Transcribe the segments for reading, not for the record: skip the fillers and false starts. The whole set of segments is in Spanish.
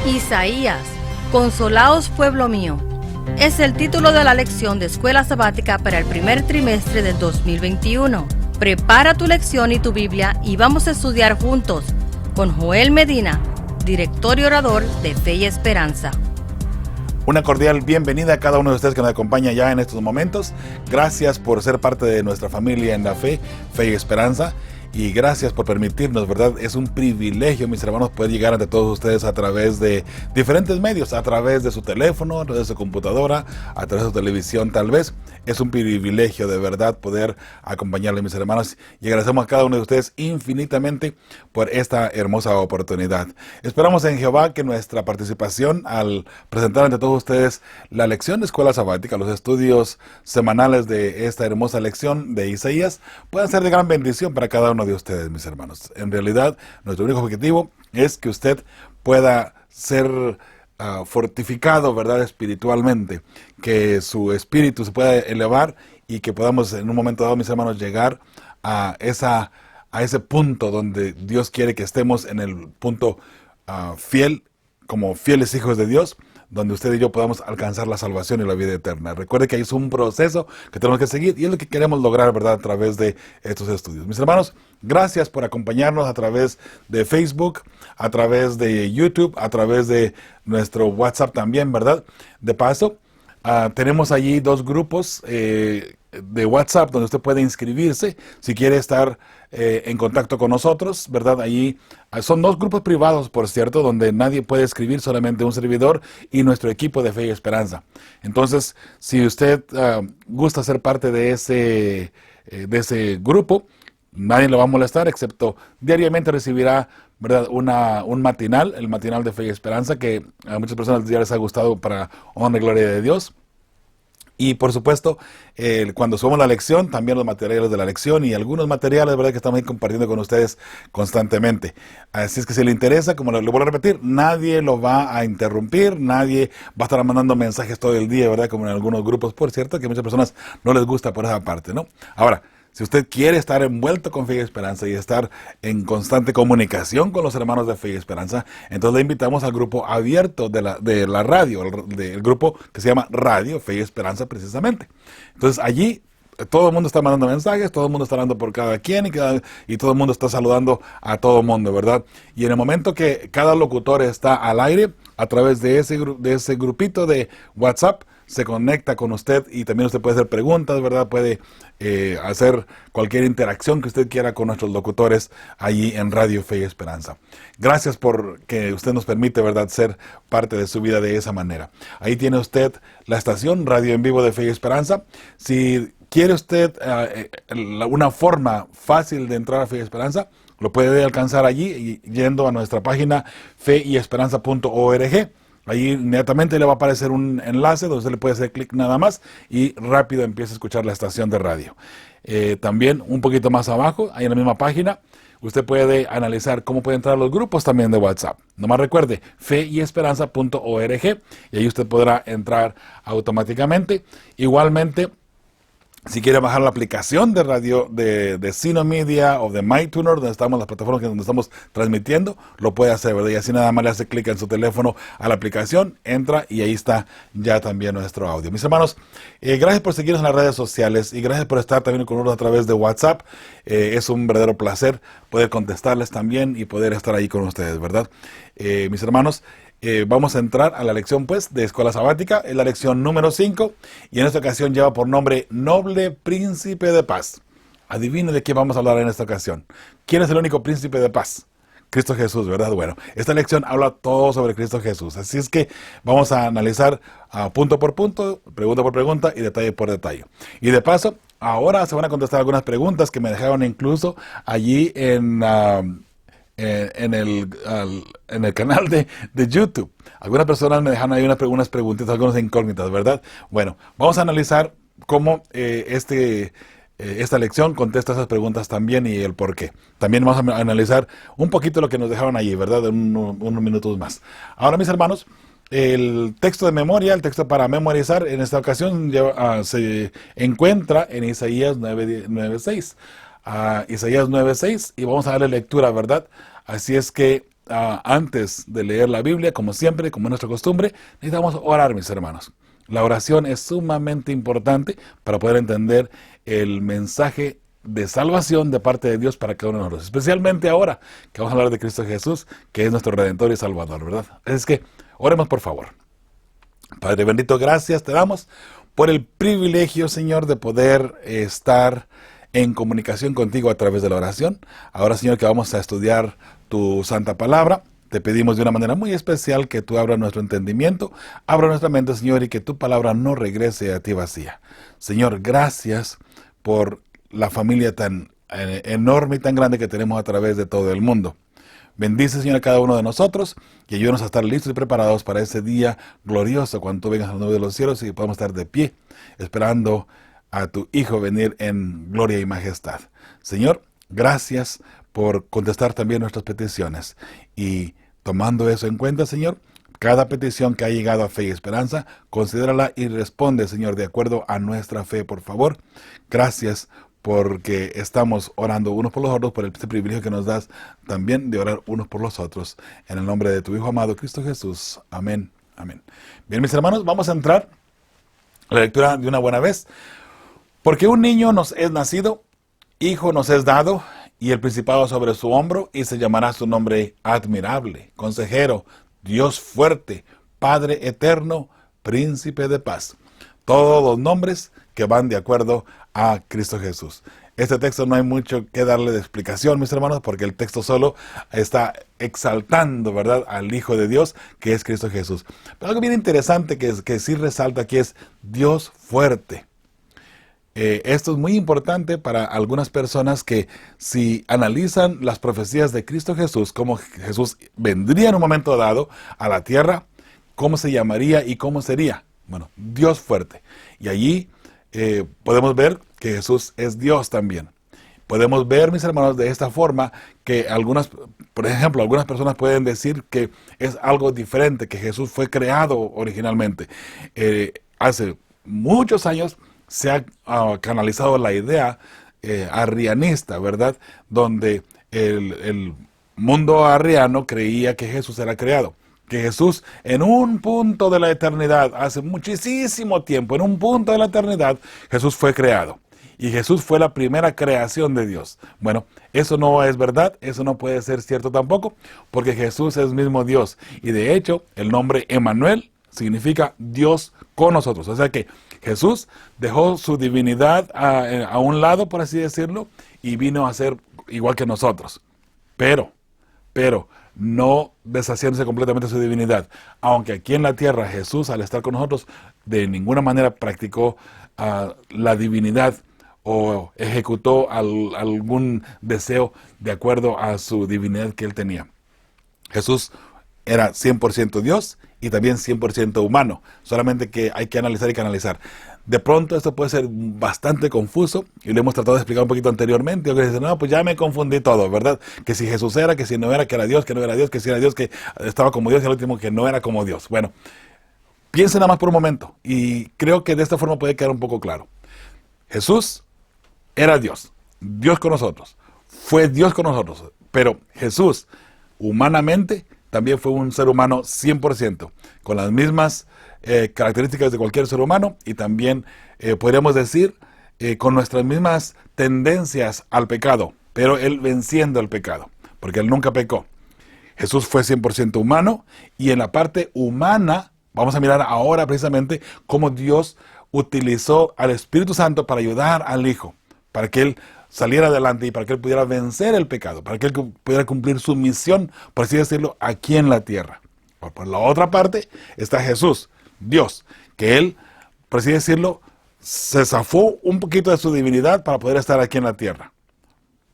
Isaías, consolaos pueblo mío, es el título de la lección de escuela sabática para el primer trimestre del 2021. Prepara tu lección y tu Biblia y vamos a estudiar juntos con Joel Medina, director y orador de Fe y Esperanza. Una cordial bienvenida a cada uno de ustedes que nos acompaña ya en estos momentos. Gracias por ser parte de nuestra familia en la fe, Fe y Esperanza. Y gracias por permitirnos, ¿verdad? Es un privilegio, mis hermanos, poder llegar ante todos ustedes a través de diferentes medios, a través de su teléfono, a través de su computadora, a través de su televisión tal vez. Es un privilegio de verdad poder acompañarles, mis hermanos, y agradecemos a cada uno de ustedes infinitamente por esta hermosa oportunidad. Esperamos en Jehová que nuestra participación al presentar ante todos ustedes la lección de escuela sabática, los estudios semanales de esta hermosa lección de Isaías, puedan ser de gran bendición para cada uno de ustedes, mis hermanos. En realidad, nuestro único objetivo es que usted pueda ser fortificado, ¿verdad? Espiritualmente, que su espíritu se pueda elevar y que podamos en un momento dado, mis hermanos, llegar a ese punto donde Dios quiere que estemos, en el punto fiel, como fieles hijos de Dios, donde usted y yo podamos alcanzar la salvación y la vida eterna. Recuerde que es un proceso que tenemos que seguir y es lo que queremos lograr, ¿verdad?, a través de estos estudios. Mis hermanos, gracias por acompañarnos a través de Facebook, a través de YouTube, a través de nuestro WhatsApp también, ¿verdad? De paso, tenemos allí dos grupos de WhatsApp donde usted puede inscribirse si quiere estar en contacto con nosotros, ¿verdad? Allí son dos grupos privados, por cierto, donde nadie puede escribir, solamente un servidor y nuestro equipo de Fe y Esperanza. Entonces, si usted gusta ser parte de ese grupo, nadie lo va a molestar, excepto diariamente recibirá, ¿verdad?, un matinal, el matinal de Fe y Esperanza, que a muchas personas ya les ha gustado para honra y gloria de Dios. Y por supuesto, cuando subamos la lección, también los materiales de la lección y algunos materiales, ¿verdad?, que estamos ahí compartiendo con ustedes constantemente. Así es que si le interesa, como le vuelvo a repetir, nadie lo va a interrumpir, nadie va a estar mandando mensajes todo el día, ¿verdad?, como en algunos grupos, por cierto, que a muchas personas no les gusta por esa parte, ¿no? Ahora, si usted quiere estar envuelto con Fe y Esperanza y estar en constante comunicación con los hermanos de Fe y Esperanza, entonces le invitamos al grupo abierto de la radio, del grupo que se llama Radio Fe y Esperanza precisamente. Entonces allí todo el mundo está mandando mensajes, todo el mundo está hablando por cada quien y todo el mundo está saludando a todo el mundo, ¿verdad? Y en el momento que cada locutor está al aire, a través de ese grupito de WhatsApp, se conecta con usted y también usted puede hacer preguntas, ¿verdad? Puede hacer cualquier interacción que usted quiera con nuestros locutores allí en Radio Fe y Esperanza. Gracias por que usted nos permite, ¿verdad?, ser parte de su vida de esa manera. Ahí tiene usted la estación Radio en Vivo de Fe y Esperanza. Si quiere usted una forma fácil de entrar a Fe y Esperanza, lo puede alcanzar allí yendo a nuestra página feyesperanza.org. Ahí inmediatamente le va a aparecer un enlace donde usted le puede hacer clic nada más y rápido empieza a escuchar la estación de radio. También un poquito más abajo, ahí en la misma página, usted puede analizar cómo puede entrar a los grupos también de WhatsApp. Nomás recuerde, feyesperanza.org y ahí usted podrá entrar automáticamente. Igualmente, si quiere bajar la aplicación de radio de Sino Media o de MyTuner, donde estamos, las plataformas donde estamos transmitiendo, lo puede hacer, ¿verdad? Y así nada más le hace clic en su teléfono a la aplicación, entra y ahí está ya también nuestro audio. Mis hermanos, gracias por seguirnos en las redes sociales y gracias por estar también con nosotros a través de WhatsApp. Es un verdadero placer poder contestarles también y poder estar ahí con ustedes, ¿verdad? Mis hermanos, vamos a entrar a la lección pues de Escuela Sabática, es la lección número 5 y en esta ocasión lleva por nombre Noble Príncipe de Paz. Adivine de qué vamos a hablar en esta ocasión. ¿Quién es el único príncipe de paz? Cristo Jesús, ¿verdad? Bueno, esta lección habla todo sobre Cristo Jesús, así es que vamos a analizar punto por punto, pregunta por pregunta y detalle por detalle. Y de paso, ahora se van a contestar algunas preguntas que me dejaron incluso allí en el canal de YouTube. Algunas personas me dejan ahí unas preguntitas, algunas incógnitas, ¿verdad? Bueno, vamos a analizar cómo esta lección contesta esas preguntas también y el por qué. También vamos a analizar un poquito lo que nos dejaron allí, ¿verdad? En unos minutos más. Ahora, mis hermanos, el texto de memoria, el texto para memorizar en esta ocasión se encuentra en Isaías 9:6. Isaías 9:6 y vamos a darle lectura, ¿verdad? Así es que antes de leer la Biblia, como siempre, como es nuestra costumbre, necesitamos orar, mis hermanos. La oración es sumamente importante para poder entender el mensaje de salvación de parte de Dios para cada uno de nosotros. Especialmente ahora que vamos a hablar de Cristo Jesús, que es nuestro Redentor y Salvador, ¿verdad? Es que oremos, por favor. Padre bendito, gracias te damos por el privilegio, Señor, de poder estar en comunicación contigo a través de la oración. Ahora, Señor, que vamos a estudiar tu santa palabra, te pedimos de una manera muy especial que tú abras nuestro entendimiento, abra nuestra mente, Señor, y que tu palabra no regrese a ti vacía. Señor, gracias por la familia tan enorme y tan grande que tenemos a través de todo el mundo. Bendice, Señor, a cada uno de nosotros y ayúdanos a estar listos y preparados para ese día glorioso cuando tú vengas a la nube de los cielos y podamos estar de pie esperando a tu Hijo venir en gloria y majestad. Señor, gracias por contestar también nuestras peticiones y tomando eso en cuenta, Señor, cada petición que ha llegado a Fe y Esperanza, considérala y responde, Señor, de acuerdo a nuestra fe, por favor. Gracias porque estamos orando unos por los otros, por este privilegio que nos das también de orar unos por los otros. En el nombre de tu Hijo amado, Cristo Jesús. Amén. Amén. Bien, mis hermanos, vamos a entrar a la lectura de una buena vez. Porque un niño nos es nacido, hijo nos es dado, y el principado sobre su hombro, y se llamará su nombre admirable, consejero, Dios fuerte, Padre eterno, príncipe de paz. Todos los nombres que van de acuerdo a Cristo Jesús. Este texto no hay mucho que darle de explicación, mis hermanos, porque el texto solo está exaltando, ¿verdad?, al Hijo de Dios, que es Cristo Jesús. Pero algo bien interesante que sí resalta aquí es Dios fuerte. Esto es muy importante para algunas personas que si analizan las profecías de Cristo Jesús, cómo Jesús vendría en un momento dado a la tierra, cómo se llamaría y cómo sería. Bueno, Dios fuerte. Y allí podemos ver que Jesús es Dios también. Podemos ver, mis hermanos, de esta forma que por ejemplo, algunas personas pueden decir que es algo diferente, que Jesús fue creado originalmente. Hace muchos años se ha canalizado la idea arrianista, ¿verdad? Donde el mundo arriano creía que Jesús era creado. Que Jesús en un punto de la eternidad, hace muchísimo tiempo, en un punto de la eternidad, Jesús fue creado. Y Jesús fue la primera creación de Dios. Bueno, eso no es verdad, eso no puede ser cierto tampoco, porque Jesús es mismo Dios. Y de hecho, el nombre Emmanuel significa Dios con nosotros. O sea que Jesús dejó su divinidad a un lado, por así decirlo, y vino a ser igual que nosotros. Pero, no deshaciéndose completamente de su divinidad. Aunque aquí en la tierra Jesús, al estar con nosotros, de ninguna manera practicó la divinidad o ejecutó algún deseo de acuerdo a su divinidad que él tenía. Jesús era 100% Dios y también 100% humano. Solamente que hay que analizar y canalizar. De pronto esto puede ser bastante confuso y lo hemos tratado de explicar un poquito anteriormente. O que dicen, no, pues ya me confundí todo, ¿verdad? Que si Jesús era, que si no era, que era Dios, que no era Dios, que si era Dios, que estaba como Dios y al último que no era como Dios. Bueno, piensen nada más por un momento y creo que de esta forma puede quedar un poco claro. Jesús era Dios, Dios con nosotros, fue Dios con nosotros, pero Jesús humanamente también fue un ser humano 100%, con las mismas características de cualquier ser humano y también podríamos decir con nuestras mismas tendencias al pecado, pero él venciendo el pecado, porque él nunca pecó. Jesús fue 100% humano y en la parte humana vamos a mirar ahora precisamente cómo Dios utilizó al Espíritu Santo para ayudar al Hijo, para que él saliera adelante y para que él pudiera vencer el pecado, para que él pudiera cumplir su misión, por así decirlo, aquí en la tierra. Por la otra parte está Jesús, Dios, que él, por así decirlo, se zafó un poquito de su divinidad para poder estar aquí en la tierra,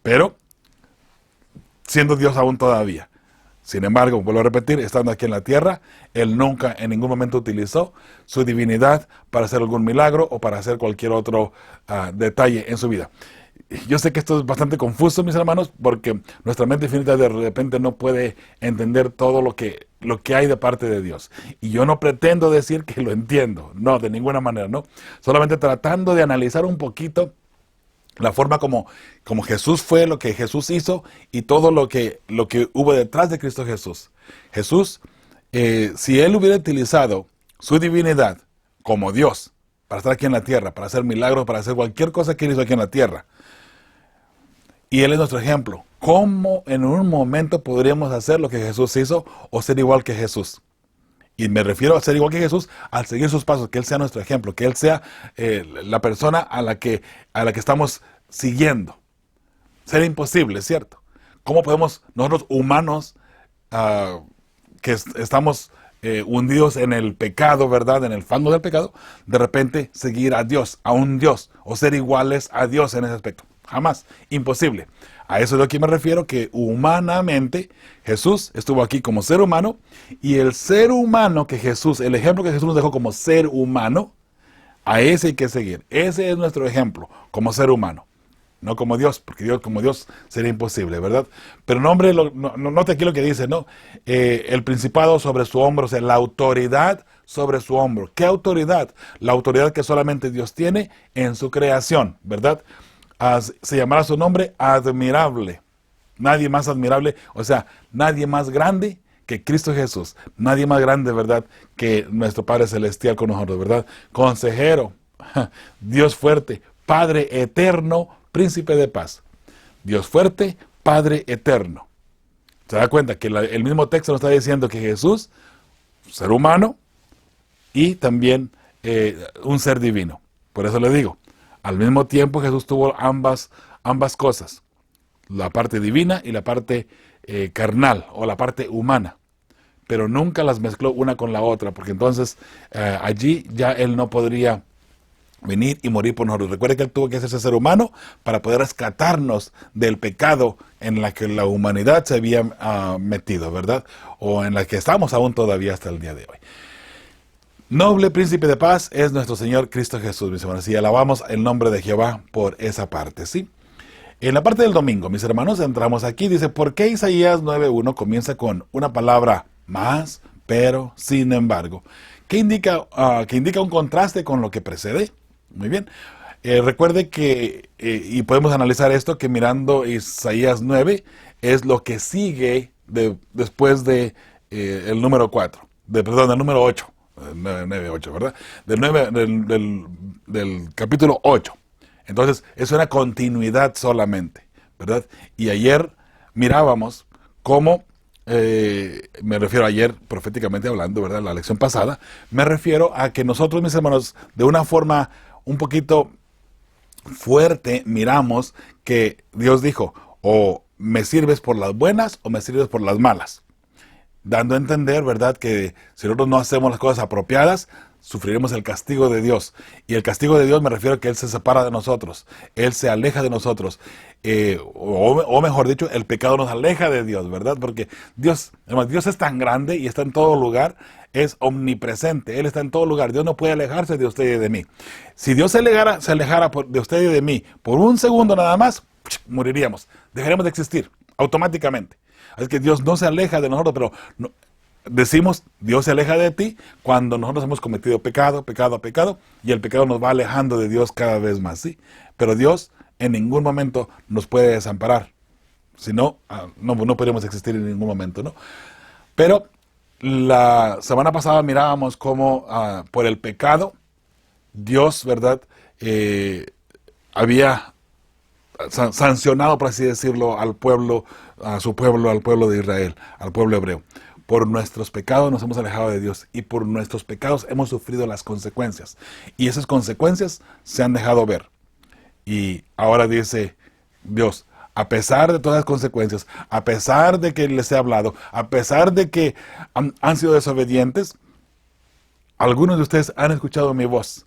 pero siendo Dios aún todavía. Sin embargo, vuelvo a repetir, estando aquí en la tierra, él nunca en ningún momento utilizó su divinidad para hacer algún milagro o para hacer cualquier otro detalle en su vida. Yo sé que esto es bastante confuso, mis hermanos, porque nuestra mente infinita de repente no puede entender todo lo que hay de parte de Dios. Y yo no pretendo decir que lo entiendo, no, de ninguna manera, no. Solamente tratando de analizar un poquito la forma como Jesús fue, lo que Jesús hizo y todo lo que hubo detrás de Cristo Jesús. Jesús, si Él hubiera utilizado su divinidad como Dios para estar aquí en la tierra, para hacer milagros, para hacer cualquier cosa que Él hizo aquí en la tierra, y Él es nuestro ejemplo, ¿cómo en un momento podríamos hacer lo que Jesús hizo o ser igual que Jesús? Y me refiero a ser igual que Jesús, al seguir sus pasos, que Él sea nuestro ejemplo, que Él sea la persona a la que estamos siguiendo. Sería imposible, ¿cierto? ¿Cómo podemos nosotros humanos que estamos hundidos en el pecado, ¿verdad? En el fango del pecado, de repente seguir a Dios, a un Dios, o ser iguales a Dios en ese aspecto? Jamás, imposible. A eso es lo que me refiero, que humanamente Jesús estuvo aquí como ser humano, y el ser humano que Jesús, el ejemplo que Jesús nos dejó como ser humano, a ese hay que seguir. Ese es nuestro ejemplo como ser humano, no como Dios, porque Dios como Dios sería imposible, ¿verdad? Pero no, hombre, note aquí lo que dice, ¿no? El principado sobre su hombro, o sea, la autoridad sobre su hombro. ¿Qué autoridad? La autoridad que solamente Dios tiene en su creación, ¿verdad? Se llamará su nombre admirable. Nadie más admirable, o sea, nadie más grande que Cristo Jesús. Nadie más grande, ¿verdad?, que nuestro Padre Celestial con nosotros, ¿verdad? Consejero, Dios fuerte, Padre eterno, Príncipe de paz. Dios fuerte, Padre eterno. ¿Se da cuenta que el mismo texto nos está diciendo que Jesús, ser humano, y también un ser divino? Por eso le digo, al mismo tiempo Jesús tuvo ambas cosas, la parte divina y la parte carnal, o la parte humana, pero nunca las mezcló una con la otra, porque entonces allí ya Él no podría venir y morir por nosotros. Recuerde que Él tuvo que hacerse ser humano para poder rescatarnos del pecado en la que la humanidad se había metido, ¿verdad? O en la que estamos aún todavía hasta el día de hoy. Noble Príncipe de paz es nuestro Señor Cristo Jesús, mis hermanos, y alabamos el nombre de Jehová por esa parte, ¿sí? En la parte del domingo, mis hermanos, entramos aquí, dice, ¿por qué Isaías 9:1 comienza con una palabra más, pero, sin embargo? Que indica un contraste con lo que precede. Muy bien. Recuerde que, y podemos analizar esto, que mirando Isaías 9, es lo que sigue después de el número 4, del número 8. 9:8, ¿verdad? Del capítulo 8. Entonces, es una continuidad solamente, ¿verdad? Y ayer mirábamos cómo, me refiero a ayer proféticamente hablando, ¿verdad? La lección pasada, me refiero a que nosotros, mis hermanos, de una forma un poquito fuerte, miramos que Dios dijo, o me sirves por las buenas o me sirves por las malas. Dando a entender, ¿verdad?, que si nosotros no hacemos las cosas apropiadas, sufriremos el castigo de Dios. Y el castigo de Dios me refiero a que Él se separa de nosotros, Él se aleja de nosotros. O mejor dicho, el pecado nos aleja de Dios, ¿verdad? Porque Dios es tan grande y está en todo lugar, es omnipresente, Él está en todo lugar. Dios no puede alejarse de usted y de mí. Si Dios se alejara de usted y de mí por un segundo nada más, moriríamos, dejaríamos de existir automáticamente. Es que Dios no se aleja de nosotros, pero decimos, Dios se aleja de ti cuando nosotros hemos cometido pecado, y el pecado nos va alejando de Dios cada vez más, ¿sí? Pero Dios en ningún momento nos puede desamparar. Si no, no podríamos existir en ningún momento, ¿no? Pero la semana pasada mirábamos cómo por el pecado, Dios, ¿verdad?, había sancionado, por así decirlo, al pueblo de Israel, al pueblo hebreo. Por nuestros pecados nos hemos alejado de Dios, y por nuestros pecados hemos sufrido las consecuencias, y esas consecuencias se han dejado ver. Y ahora dice Dios, a pesar de todas las consecuencias, a pesar de que les he hablado, a pesar de que han sido desobedientes, algunos de ustedes han escuchado mi voz,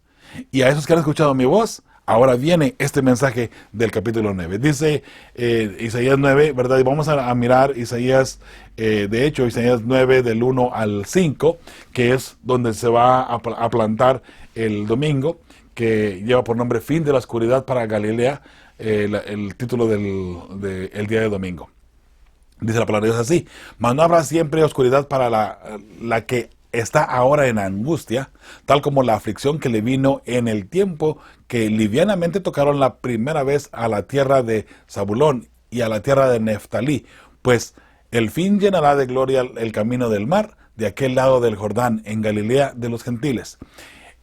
y a esos que han escuchado mi voz, ahora viene este mensaje del capítulo 9. Dice Isaías 9, ¿verdad? Y vamos a mirar Isaías, de hecho, Isaías 9 del 1 al 5, que es donde se va a plantar el domingo, que lleva por nombre Fin de la oscuridad para Galilea, el título del día de domingo. Dice la palabra de Dios así: mas no habrá siempre oscuridad para la que está ahora en angustia, tal como la aflicción que le vino en el tiempo que livianamente tocaron la primera vez a la tierra de Zabulón y a la tierra de Neftalí, pues el fin llenará de gloria el camino del mar, de aquel lado del Jordán, en Galilea de los gentiles.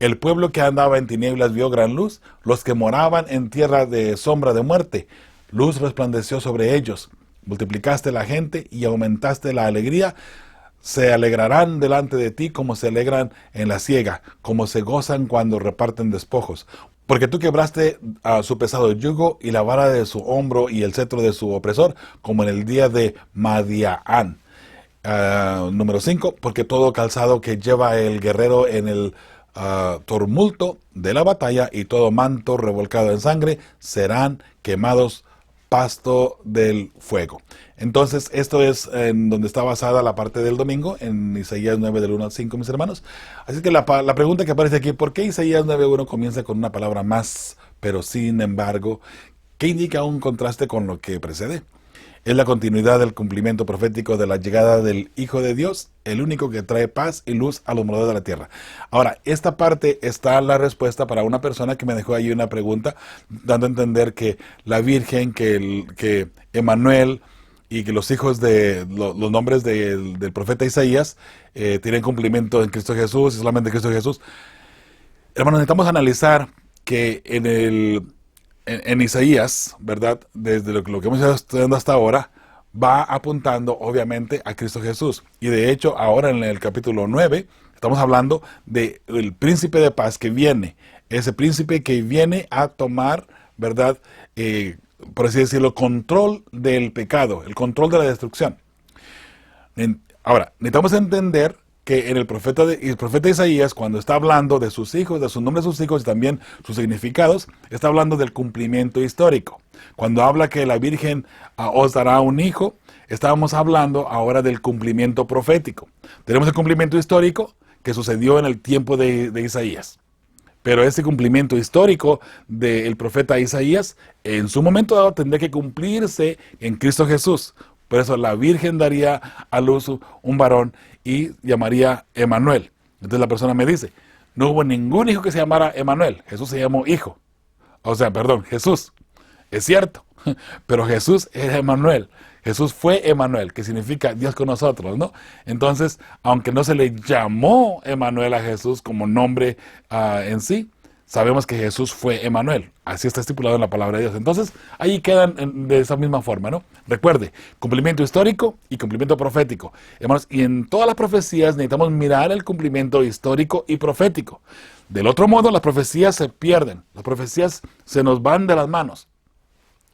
El pueblo que andaba en tinieblas vio gran luz, los que moraban en tierra de sombra de muerte, luz resplandeció sobre ellos. Multiplicaste la gente y aumentaste la alegría. Se alegrarán delante de ti como se alegran en la siega, como se gozan cuando reparten despojos. Porque tú quebraste a su pesado yugo y la vara de su hombro y el cetro de su opresor, como en el día de Madián. Número 5, porque todo calzado que lleva el guerrero en el tumulto de la batalla y todo manto revolcado en sangre serán quemados pasto del fuego. Entonces, esto es en donde está basada la parte del domingo, en Isaías 9 del 1 al 5, mis hermanos. Así que la pregunta que aparece aquí, ¿por qué Isaías 9:1 comienza con una palabra más, pero sin embargo, que indica un contraste con lo que precede? Es la continuidad del cumplimiento profético de la llegada del Hijo de Dios, el único que trae paz y luz a los moradores de la tierra. Ahora, esta parte está la respuesta para una persona que me dejó ahí una pregunta, dando a entender que la Virgen, que Emanuel y que los hijos de los nombres del profeta Isaías tienen cumplimiento en Cristo Jesús y solamente en Cristo Jesús. Hermanos, necesitamos analizar que en Isaías, ¿verdad? Desde lo que hemos estado estudiando hasta ahora, va apuntando obviamente a Cristo Jesús. Y de hecho, ahora en el capítulo 9, estamos hablando del príncipe de paz que viene. Ese príncipe que viene a tomar, ¿verdad? Por así decirlo, control del pecado, el control de la destrucción. Ahora, necesitamos entender que en el profeta Isaías, cuando está hablando de sus hijos, de sus nombres de sus hijos y también sus significados, está hablando del cumplimiento histórico. Cuando habla que la Virgen os dará un hijo, estábamos hablando ahora del cumplimiento profético. Tenemos el cumplimiento histórico que sucedió en el tiempo de Isaías. Pero ese cumplimiento histórico del profeta Isaías, en su momento dado, tendría que cumplirse en Cristo Jesús. Por eso la Virgen daría a luz un varón y llamaría Emanuel. Entonces la persona me dice, no hubo ningún hijo que se llamara Emanuel. Jesús se llamó hijo. Jesús. Es cierto, pero Jesús es Emanuel. Jesús fue Emanuel, que significa Dios con nosotros, ¿no? Entonces, aunque no se le llamó Emanuel a Jesús como nombre en sí, sabemos que Jesús fue Emanuel. Así está estipulado en la palabra de Dios. Entonces, ahí quedan de esa misma forma, ¿no? Recuerde, cumplimiento histórico y cumplimiento profético. Hermanos, y en todas las profecías necesitamos mirar el cumplimiento histórico y profético. Del otro modo, las profecías se pierden. Las profecías se nos van de las manos.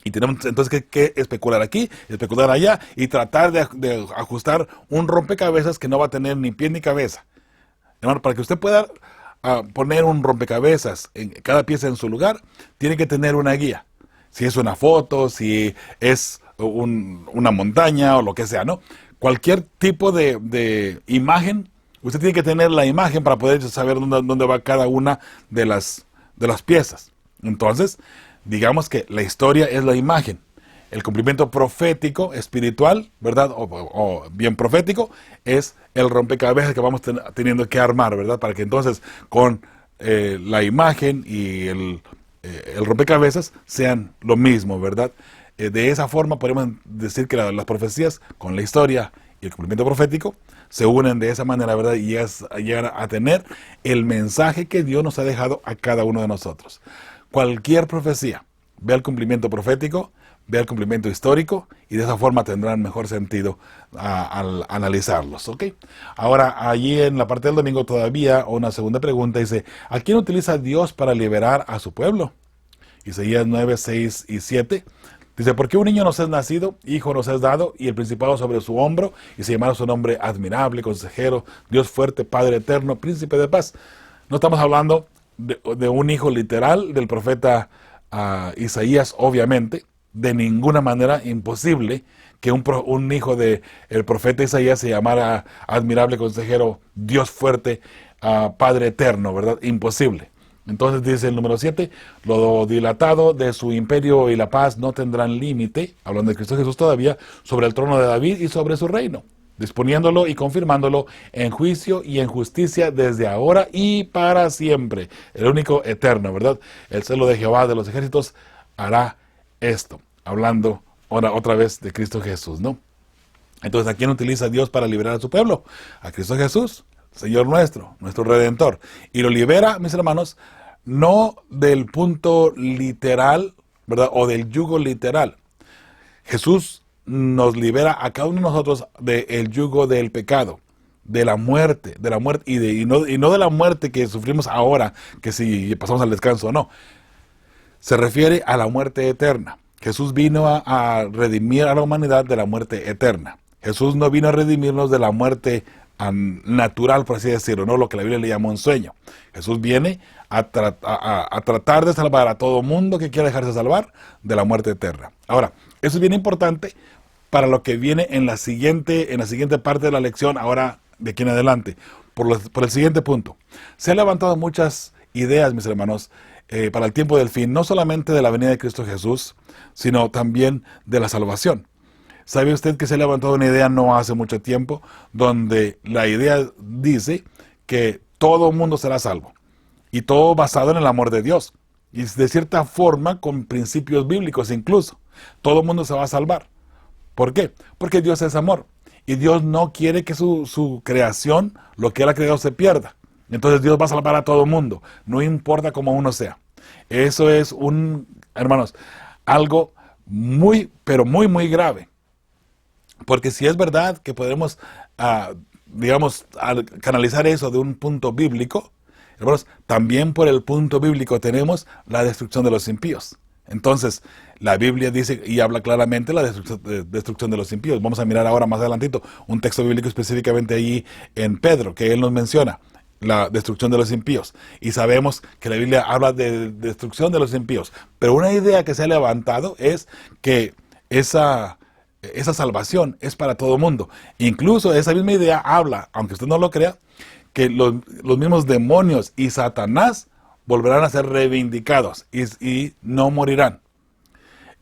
Y tenemos entonces que especular aquí, especular allá y tratar de ajustar un rompecabezas que no va a tener ni pie ni cabeza. Hermano, para que usted pueda poner un rompecabezas en cada pieza en su lugar, tiene que tener una guía. Si es una foto, si es una montaña o lo que sea, ¿no? Cualquier tipo de imagen, usted tiene que tener la imagen para poder saber dónde va cada una de las piezas. Entonces, digamos que la historia es la imagen. El cumplimiento profético, espiritual, ¿verdad? O bien profético, es el rompecabezas que vamos teniendo que armar, ¿verdad? Para que entonces con la imagen y el rompecabezas sean lo mismo, ¿verdad? De esa forma podemos decir que las profecías con la historia y el cumplimiento profético se unen de esa manera, ¿verdad? Y llegar a tener el mensaje que Dios nos ha dejado a cada uno de nosotros. Cualquier profecía, vea el cumplimiento profético, vea el cumplimiento histórico y de esa forma tendrán mejor sentido al analizarlos, ¿ok? Ahora, allí en la parte del domingo todavía una segunda pregunta dice, ¿a quién utiliza Dios para liberar a su pueblo? Isaías 9, 6 y 7 dice, porque un niño nos es nacido, hijo nos es dado, y el principado sobre su hombro, y se llamará su nombre admirable, consejero, Dios fuerte, Padre eterno, príncipe de paz. No estamos hablando de un hijo literal del profeta Isaías, obviamente, de ninguna manera imposible que un hijo del profeta Isaías se llamara admirable consejero, Dios fuerte, Padre eterno, ¿verdad? Imposible. Entonces dice el número 7, lo dilatado de su imperio y la paz no tendrán límite, hablando de Cristo Jesús todavía, sobre el trono de David y sobre su reino. disponiéndolo y confirmándolo en juicio y en justicia desde ahora y para siempre. El único eterno, ¿verdad? El celo de Jehová de los ejércitos hará esto. Hablando ahora otra vez de Cristo Jesús, ¿no? Entonces, ¿a quién utiliza Dios para liberar a su pueblo? A Cristo Jesús, Señor nuestro, nuestro Redentor. Y lo libera, mis hermanos, no del punto literal, ¿verdad? O del yugo literal. Jesús nos libera a cada uno de nosotros del yugo del pecado, de la muerte, y no de la muerte que sufrimos ahora, que si pasamos al descanso o no. Se refiere a la muerte eterna. Jesús vino a redimir a la humanidad de la muerte eterna. Jesús no vino a redimirnos de la muerte natural, por así decirlo, no lo que la Biblia le llama un sueño. Jesús viene a tratar de salvar a todo mundo que quiera dejarse salvar de la muerte eterna. Ahora, eso es bien importante para lo que viene en la siguiente parte de la lección, ahora de aquí en adelante, por el siguiente punto. Se han levantado muchas ideas, mis hermanos, para el tiempo del fin, no solamente de la venida de Cristo Jesús, sino también de la salvación. ¿Sabe usted que se ha levantado una idea no hace mucho tiempo, donde la idea dice que todo mundo será salvo? Y todo basado en el amor de Dios. Y de cierta forma, con principios bíblicos incluso. Todo mundo se va a salvar. ¿Por qué? Porque Dios es amor. Y Dios no quiere que su creación, lo que Él ha creado, se pierda. Entonces Dios va a salvar a todo mundo. No importa cómo uno sea. Eso es hermanos, algo muy, pero muy, muy grave. Porque si es verdad que podemos, canalizar eso de un punto bíblico, hermanos, también por el punto bíblico tenemos la destrucción de los impíos. Entonces, la Biblia dice y habla claramente la destrucción de los impíos. Vamos a mirar ahora más adelantito un texto bíblico específicamente ahí en Pedro, que él nos menciona la destrucción de los impíos. Y sabemos que la Biblia habla de destrucción de los impíos. Pero una idea que se ha levantado es que esa salvación es para todo mundo. Incluso esa misma idea habla, aunque usted no lo crea, que los mismos demonios y Satanás volverán a ser reivindicados y no morirán.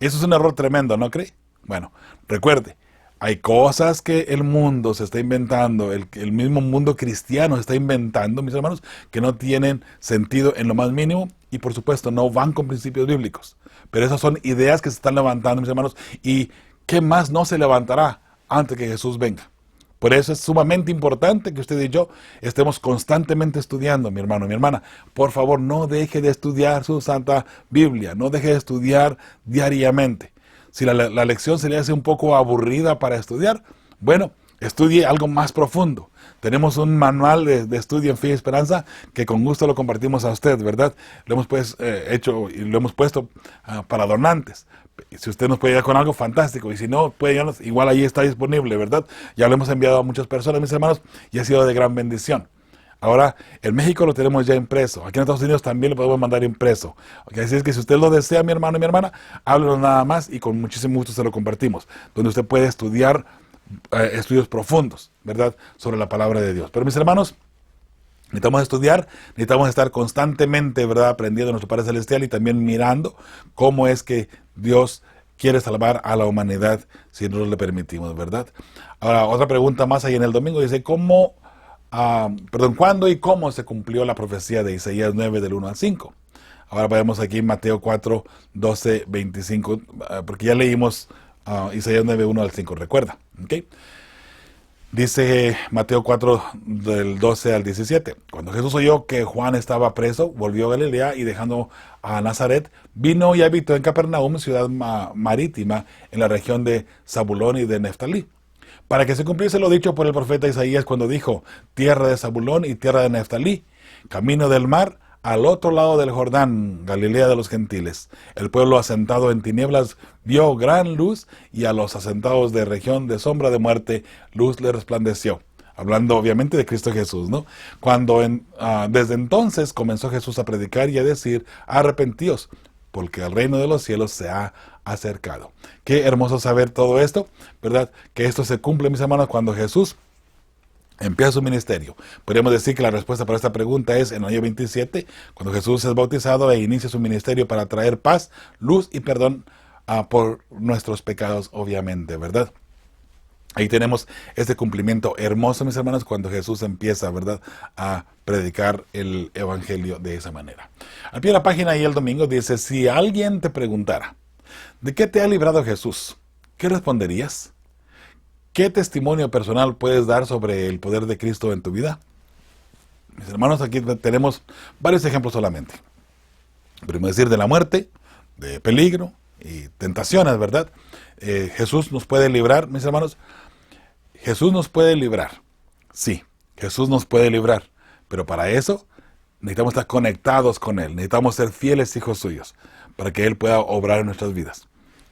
Eso es un error tremendo, ¿no cree? Bueno, recuerde, hay cosas que el mundo se está inventando, el mismo mundo cristiano se está inventando, mis hermanos, que no tienen sentido en lo más mínimo y por supuesto no van con principios bíblicos. Pero esas son ideas que se están levantando, mis hermanos, y ¿qué más no se levantará antes que Jesús venga? Por eso es sumamente importante que usted y yo estemos constantemente estudiando, mi hermano, mi hermana. Por favor, no deje de estudiar su Santa Biblia, no deje de estudiar diariamente. Si la lección se le hace un poco aburrida para estudiar, bueno, estudie algo más profundo. Tenemos un manual de estudio en Fe y Esperanza que con gusto lo compartimos a usted, ¿verdad? Lo hemos hecho y lo hemos puesto para donantes. Si usted nos puede ayudar con algo, fantástico. Y si no, puede ayudarnos, igual ahí está disponible, ¿verdad? Ya lo hemos enviado a muchas personas, mis hermanos, y ha sido de gran bendición. Ahora, en México lo tenemos ya impreso. Aquí en Estados Unidos también lo podemos mandar impreso. Así es que si usted lo desea, mi hermano y mi hermana, háblenos nada más y con muchísimo gusto se lo compartimos. Donde usted puede estudiar estudios profundos, ¿verdad? Sobre la palabra de Dios. Pero mis hermanos, necesitamos estudiar, necesitamos estar constantemente, ¿verdad?, aprendiendo de nuestro Padre Celestial y también mirando cómo es que Dios quiere salvar a la humanidad si nosotros le permitimos, ¿verdad? Ahora, otra pregunta más ahí en el domingo dice, ¿cuándo y cómo se cumplió la profecía de Isaías 9 del 1 al 5? Ahora vemos aquí en Mateo 4, 12, 25, porque ya leímos Isaías 9, 1 al 5, recuerda, ¿ok? Dice Mateo 4, del 12 al 17. Cuando Jesús oyó que Juan estaba preso, volvió a Galilea y dejando a Nazaret, vino y habitó en Capernaum, ciudad marítima, en la región de Zabulón y de Neftalí. Para que se cumpliese lo dicho por el profeta Isaías cuando dijo, tierra de Zabulón y tierra de Neftalí, camino del mar, al otro lado del Jordán, Galilea de los gentiles. El pueblo asentado en tinieblas vio gran luz y a los asentados de región de sombra de muerte, luz le resplandeció. Hablando obviamente de Cristo Jesús, ¿no? Desde entonces comenzó Jesús a predicar y a decir, arrepentíos, porque el reino de los cielos se ha acercado. Qué hermoso saber todo esto, ¿verdad? Que esto se cumple, mis hermanos, cuando Jesús empieza su ministerio. Podríamos decir que la respuesta para esta pregunta es en el año 27, cuando Jesús es bautizado e inicia su ministerio para traer paz, luz y perdón por nuestros pecados, obviamente, ¿verdad? Ahí tenemos este cumplimiento hermoso, mis hermanos, cuando Jesús empieza, ¿verdad?, a predicar el evangelio de esa manera. Al pie de la página ahí el domingo dice, si alguien te preguntara, ¿de qué te ha librado Jesús? ¿Qué responderías? ¿Qué testimonio personal puedes dar sobre el poder de Cristo en tu vida? Mis hermanos, aquí tenemos varios ejemplos solamente. Primero decir de la muerte, de peligro y tentaciones, ¿verdad? Jesús nos puede librar, mis hermanos. Jesús nos puede librar. Sí, Jesús nos puede librar. Pero para eso necesitamos estar conectados con Él. Necesitamos ser fieles hijos suyos para que Él pueda obrar en nuestras vidas.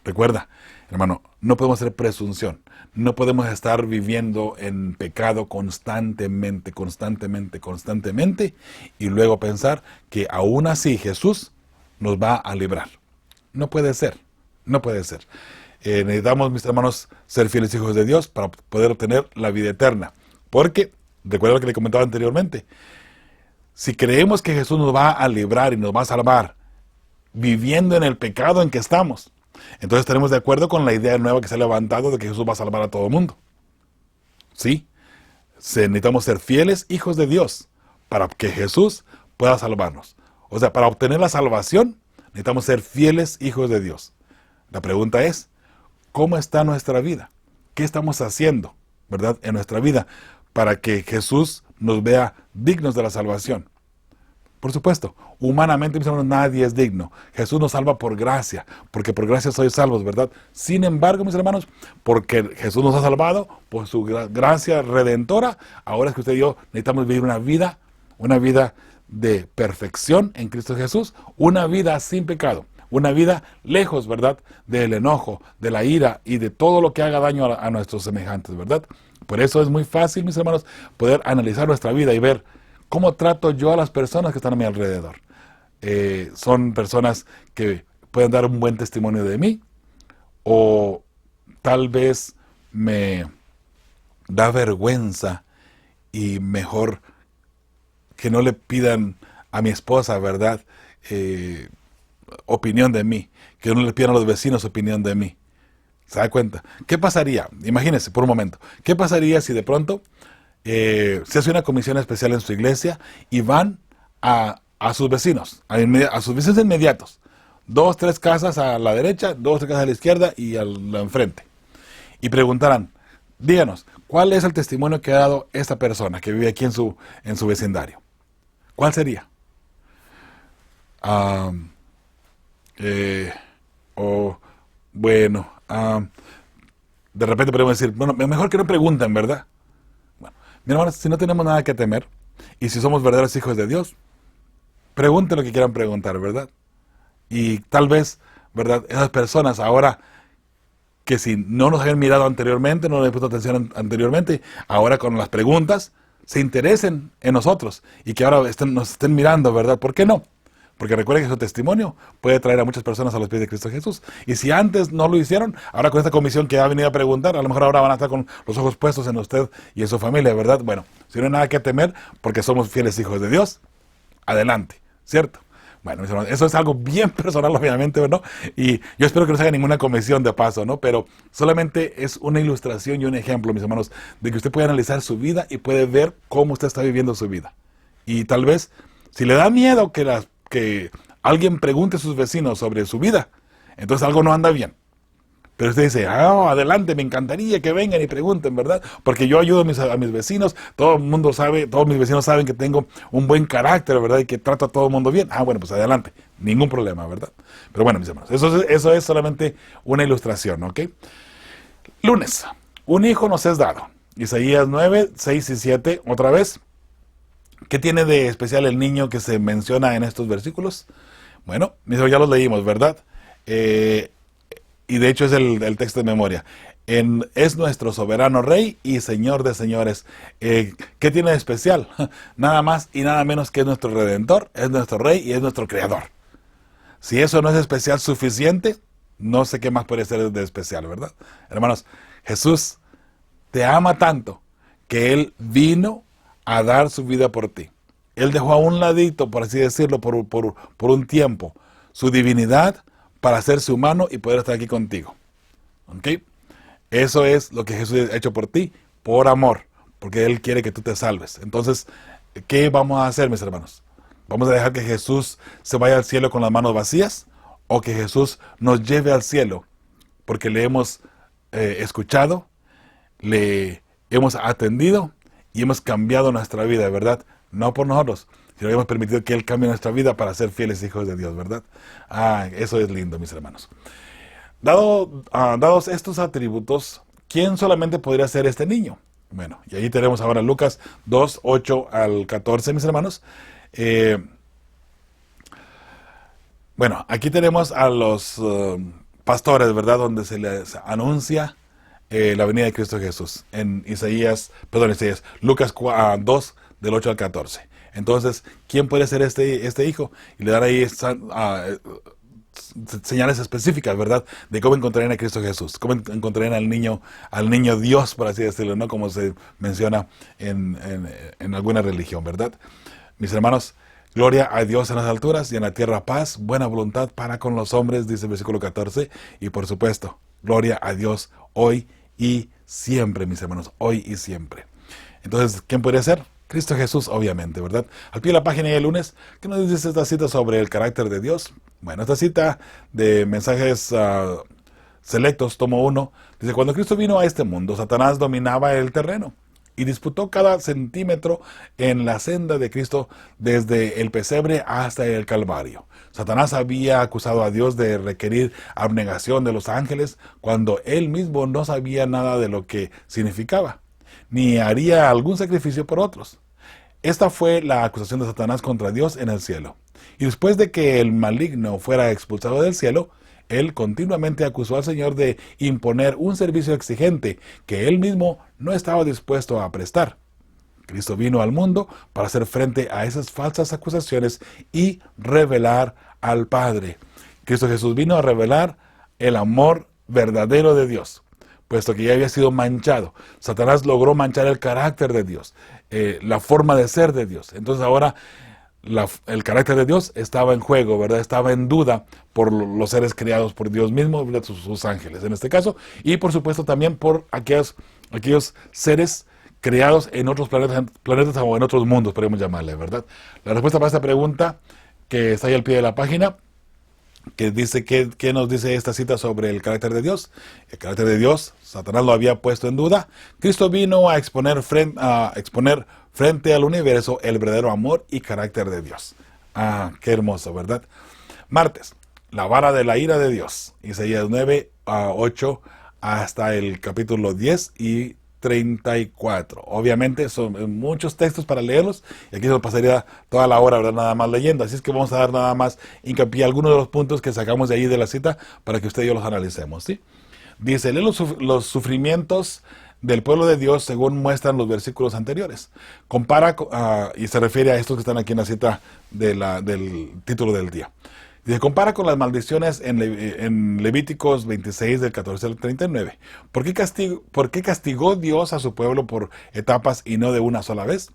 Recuerda, hermano, no podemos hacer presunción. No podemos estar viviendo en pecado constantemente y luego pensar que aún así Jesús nos va a librar. No puede ser, no puede ser. Necesitamos, mis hermanos, ser fieles hijos de Dios para poder obtener la vida eterna. Porque, recuerda lo que le comentaba anteriormente, si creemos que Jesús nos va a librar y nos va a salvar viviendo en el pecado en que estamos, entonces estaremos de acuerdo con la idea nueva que se ha levantado de que Jesús va a salvar a todo el mundo. Sí, necesitamos ser fieles hijos de Dios para que Jesús pueda salvarnos. O sea, para obtener la salvación, necesitamos ser fieles hijos de Dios. La pregunta es, ¿cómo está nuestra vida? ¿Qué estamos haciendo, verdad, en nuestra vida para que Jesús nos vea dignos de la salvación? Por supuesto, humanamente, mis hermanos, nadie es digno. Jesús nos salva por gracia, porque por gracia sois salvos, ¿verdad? Sin embargo, mis hermanos, porque Jesús nos ha salvado, por su gracia redentora, ahora es que usted y yo necesitamos vivir una vida de perfección en Cristo Jesús, una vida sin pecado, una vida lejos, ¿verdad?, del enojo, de la ira y de todo lo que haga daño a nuestros semejantes, ¿verdad? Por eso es muy fácil, mis hermanos, poder analizar nuestra vida y ver cómo trato yo a las personas que están a mi alrededor. Son personas que pueden dar un buen testimonio de mí, o tal vez me da vergüenza y mejor que no le pidan a mi esposa, ¿verdad?, opinión de mí, que no le pidan a los vecinos opinión de mí. ¿Se da cuenta? ¿Qué pasaría? Imagínense por un momento. ¿Qué pasaría si de pronto se hace una comisión especial en su iglesia y van a sus vecinos, a sus vecinos inmediatos? 2, 3 casas a la derecha, 2, 3 casas a la izquierda y a la enfrente. Y preguntarán, díganos, ¿cuál es el testimonio que ha dado esta persona que vive aquí en su vecindario? ¿Cuál sería? De repente podemos decir, bueno, mejor que no pregunten, ¿verdad? Bueno, mi hermano, si no tenemos nada que temer, y si somos verdaderos hijos de Dios, pregunten lo que quieran preguntar, ¿verdad? Y tal vez, ¿verdad?, esas personas ahora que si no nos habían mirado anteriormente, no nos habían puesto atención anteriormente, ahora con las preguntas, se interesen en nosotros, y que ahora nos estén mirando, ¿verdad? ¿Por qué no? Porque recuerden que su testimonio puede traer a muchas personas a los pies de Cristo Jesús. Y si antes no lo hicieron, ahora con esta comisión que ha venido a preguntar, a lo mejor ahora van a estar con los ojos puestos en usted y en su familia, ¿verdad? Bueno, si no hay nada que temer, porque somos fieles hijos de Dios, adelante, ¿cierto? Bueno, eso es algo bien personal, obviamente, ¿no? Y yo espero que no se haga ninguna comisión de paso, ¿no? Pero solamente es una ilustración y un ejemplo, mis hermanos, de que usted puede analizar su vida y puede ver cómo usted está viviendo su vida. Y tal vez, si le da miedo que alguien pregunte a sus vecinos sobre su vida, entonces algo no anda bien. Pero usted dice, adelante, me encantaría que vengan y pregunten, ¿verdad? Porque yo ayudo a mis vecinos, todo el mundo sabe, todos mis vecinos saben que tengo un buen carácter, ¿verdad? Y que trato a todo el mundo bien. Bueno, pues adelante, ningún problema, ¿verdad? Pero bueno, mis hermanos, eso es solamente una ilustración, ¿ok? Lunes, un hijo nos es dado. Isaías 9, 6 y 7, otra vez. ¿Qué tiene de especial el niño que se menciona en estos versículos? Bueno, ya los leímos, ¿verdad? Y de hecho es el texto de memoria. Es nuestro soberano rey y señor de señores. ¿Qué tiene de especial? Nada más y nada menos que es nuestro redentor, es nuestro rey y es nuestro creador. Si eso no es especial suficiente, no sé qué más puede ser de especial, ¿verdad? Hermanos, Jesús te ama tanto que Él vino a dar su vida por ti. Él dejó a un ladito, por así decirlo, por un tiempo, su divinidad para hacerse humano y poder estar aquí contigo. ¿Ok? Eso es lo que Jesús ha hecho por ti, por amor, porque Él quiere que tú te salves. Entonces, ¿qué vamos a hacer, mis hermanos? ¿Vamos a dejar que Jesús se vaya al cielo con las manos vacías? ¿O que Jesús nos lleve al cielo porque le hemos escuchado, le hemos atendido y hemos cambiado nuestra vida, ¿verdad? No por nosotros, sino que hemos permitido que Él cambie nuestra vida para ser fieles hijos de Dios, ¿verdad? Eso es lindo, mis hermanos. Dados estos atributos, ¿quién solamente podría ser este niño? Bueno, y ahí tenemos ahora Lucas 2, 8 al 14, mis hermanos. Bueno, aquí tenemos a los pastores, ¿verdad? Donde se les anuncia la venida de Cristo Jesús. En Lucas 2, del 8 al 14. Entonces, ¿quién puede ser este hijo? Y le dan ahí señales específicas, ¿verdad? De cómo encontrarían a Cristo Jesús, cómo encontrarían al niño Dios, por así decirlo, ¿no? Como se menciona en alguna religión, ¿verdad? Mis hermanos, gloria a Dios en las alturas y en la tierra paz, buena voluntad para con los hombres, dice el versículo 14. Y por supuesto, gloria a Dios hoy y siempre, mis hermanos, hoy y siempre. Entonces, ¿quién podría ser? Cristo Jesús, obviamente, ¿verdad? Al pie de la página del lunes, ¿qué nos dice esta cita sobre el carácter de Dios? Bueno, esta cita de mensajes selectos, tomo 1, dice: cuando Cristo vino a este mundo, Satanás dominaba el terreno y disputó cada centímetro en la senda de Cristo desde el pesebre hasta el Calvario. Satanás había acusado a Dios de requerir abnegación de los ángeles cuando él mismo no sabía nada de lo que significaba, ni haría algún sacrificio por otros. Esta fue la acusación de Satanás contra Dios en el cielo. Y después de que el maligno fuera expulsado del cielo, él continuamente acusó al Señor de imponer un servicio exigente que él mismo no estaba dispuesto a prestar. Cristo vino al mundo para hacer frente a esas falsas acusaciones y revelar al Padre. Cristo Jesús vino a revelar el amor verdadero de Dios, puesto que ya había sido manchado. Satanás logró manchar el carácter de Dios, la forma de ser de Dios. Entonces ahora el carácter de Dios estaba en juego, ¿verdad? Estaba en duda por los seres creados por Dios mismo, sus ángeles en este caso, y por supuesto también por aquellos seres creados en otros planetas o en otros mundos, podríamos llamarle, ¿verdad? La respuesta para esta pregunta, que está ahí al pie de la página, que dice, ¿qué nos dice esta cita sobre el carácter de Dios? El carácter de Dios, Satanás lo había puesto en duda. Cristo vino a exponer frente al universo el verdadero amor y carácter de Dios. Qué hermoso, ¿verdad? Martes, la vara de la ira de Dios. Isaías 9, 8 hasta el capítulo 10 y 34. Obviamente son muchos textos para leerlos y aquí se nos pasaría toda la hora, ¿verdad? Nada más leyendo. Así es que vamos a dar nada más hincapié a algunos de los puntos que sacamos de ahí de la cita para que usted y yo los analicemos, ¿sí? Dice: lee los sufrimientos del pueblo de Dios según muestran los versículos anteriores. Compara, y se refiere a estos que están aquí en la cita del título del día. Dice: compara con las maldiciones en Levíticos 26, del 14 al 39. ¿Por qué castigó Dios a su pueblo por etapas y no de una sola vez?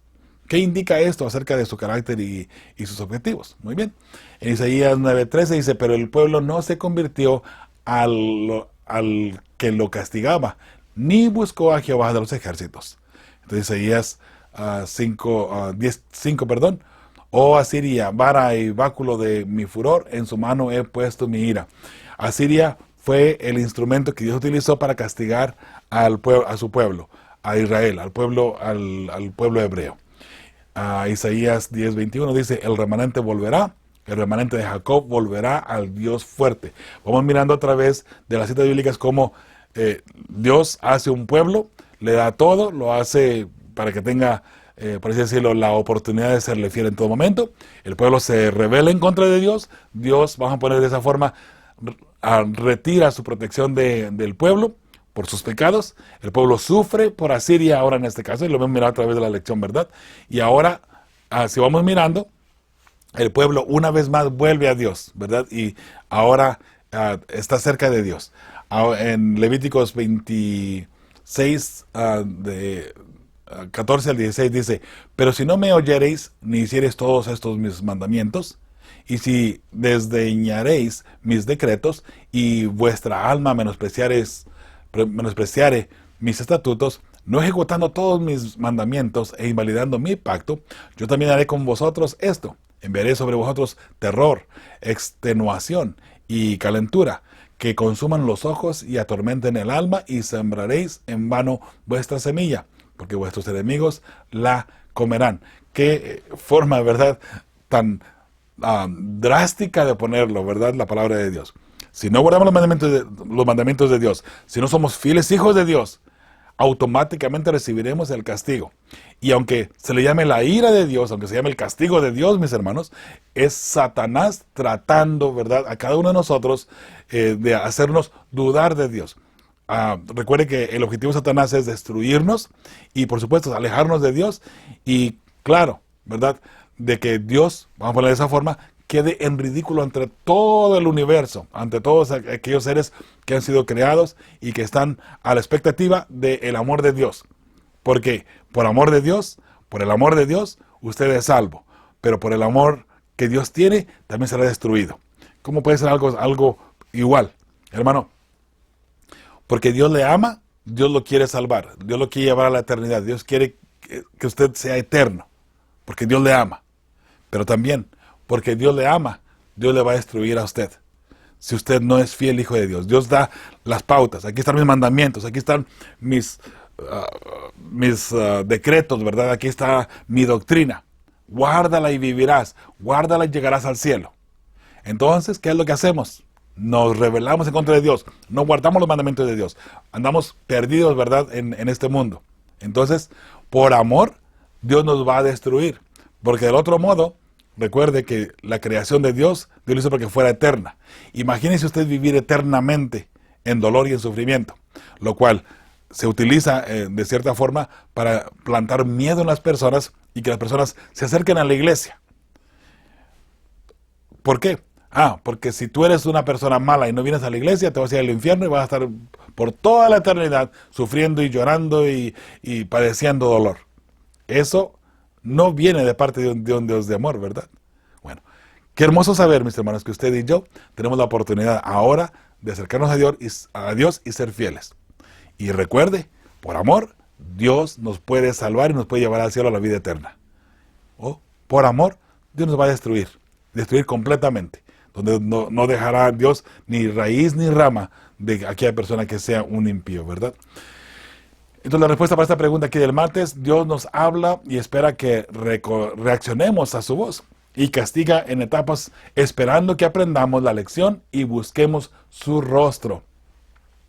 ¿Qué indica esto acerca de su carácter y sus objetivos? Muy bien. En Isaías 9:13 dice: pero el pueblo no se convirtió al que lo castigaba, ni buscó a Jehová de los ejércitos. Entonces Isaías 5, perdón. Oh Asiria, vara y báculo de mi furor, en su mano he puesto mi ira. Asiria fue el instrumento que Dios utilizó para castigar a su pueblo, a Israel, al pueblo hebreo. Isaías 10:21 dice: el remanente volverá, el remanente de Jacob volverá al Dios fuerte. Vamos mirando a través de las citas bíblicas cómo Dios hace un pueblo, le da todo, lo hace para que tenga, por así decirlo, la oportunidad de serle fiel en todo momento. El pueblo se rebela en contra de Dios. Dios, vamos a poner de esa forma, retira su protección del pueblo por sus pecados. El pueblo sufre por Asiria ahora en este caso, y lo vemos mirar a través de la lección, ¿verdad? Y ahora, si vamos mirando, el pueblo una vez más vuelve a Dios, ¿verdad? Y ahora está cerca de Dios. En Levíticos 26, de 14 al 16 dice: pero si no me oyereis, ni hiciereis todos estos mis mandamientos, y si desdeñaréis mis decretos, y vuestra alma menospreciareis menospreciare mis estatutos, no ejecutando todos mis mandamientos e invalidando mi pacto, yo también haré con vosotros esto. Enviaré sobre vosotros terror, extenuación y calentura, que consuman los ojos y atormenten el alma, y sembraréis en vano vuestra semilla, porque vuestros enemigos la comerán. Qué forma, ¿verdad?, tan drástica de ponerlo, ¿verdad?, la palabra de Dios. Si no guardamos los mandamientos de Dios, si no somos fieles hijos de Dios, automáticamente recibiremos el castigo. Y aunque se le llame la ira de Dios, aunque se llame el castigo de Dios, mis hermanos, es Satanás tratando, ¿verdad?, a cada uno de nosotros de hacernos dudar de Dios. Recuerde que el objetivo de Satanás es destruirnos y, por supuesto, alejarnos de Dios. Y claro, ¿verdad?, de que Dios, vamos a ponerlo de esa forma, quede en ridículo ante todo el universo, ante todos aquellos seres que han sido creados y que están a la expectativa del amor de Dios. Porque por amor de Dios, por el amor de Dios, usted es salvo. Pero por el amor que Dios tiene, también será destruido. ¿Cómo puede ser algo igual, hermano? Porque Dios le ama, Dios lo quiere salvar, Dios lo quiere llevar a la eternidad, Dios quiere que usted sea eterno, porque Dios le ama. Pero también, porque Dios le ama, Dios le va a destruir a usted, si usted no es fiel hijo de Dios. Dios da las pautas, aquí están mis mandamientos, aquí están mis decretos, ¿verdad? Aquí está mi doctrina. Guárdala y vivirás, guárdala y llegarás al cielo. Entonces, ¿qué es lo que hacemos? Nos rebelamos en contra de Dios, no guardamos los mandamientos de Dios, andamos perdidos, ¿verdad?, en este mundo. Entonces, por amor, Dios nos va a destruir, porque del otro modo, recuerde que la creación de Dios lo hizo para que fuera eterna. Imagínese usted vivir eternamente en dolor y en sufrimiento, lo cual se utiliza de cierta forma para plantar miedo en las personas y que las personas se acerquen a la iglesia. ¿Por qué? Porque si tú eres una persona mala y no vienes a la iglesia, te vas a ir al infierno y vas a estar por toda la eternidad sufriendo y llorando y padeciendo dolor. Eso no viene de parte de un Dios de amor, ¿verdad? Bueno, qué hermoso saber, mis hermanos, que usted y yo tenemos la oportunidad ahora de acercarnos a Dios y ser fieles. Y recuerde, por amor, Dios nos puede salvar y nos puede llevar al cielo a la vida eterna. O por amor, Dios nos va a destruir completamente, donde no dejará Dios ni raíz ni rama de aquella persona que sea un impío, ¿verdad? Entonces la respuesta para esta pregunta aquí del martes: Dios nos habla y espera que reaccionemos a su voz, y castiga en etapas esperando que aprendamos la lección y busquemos su rostro.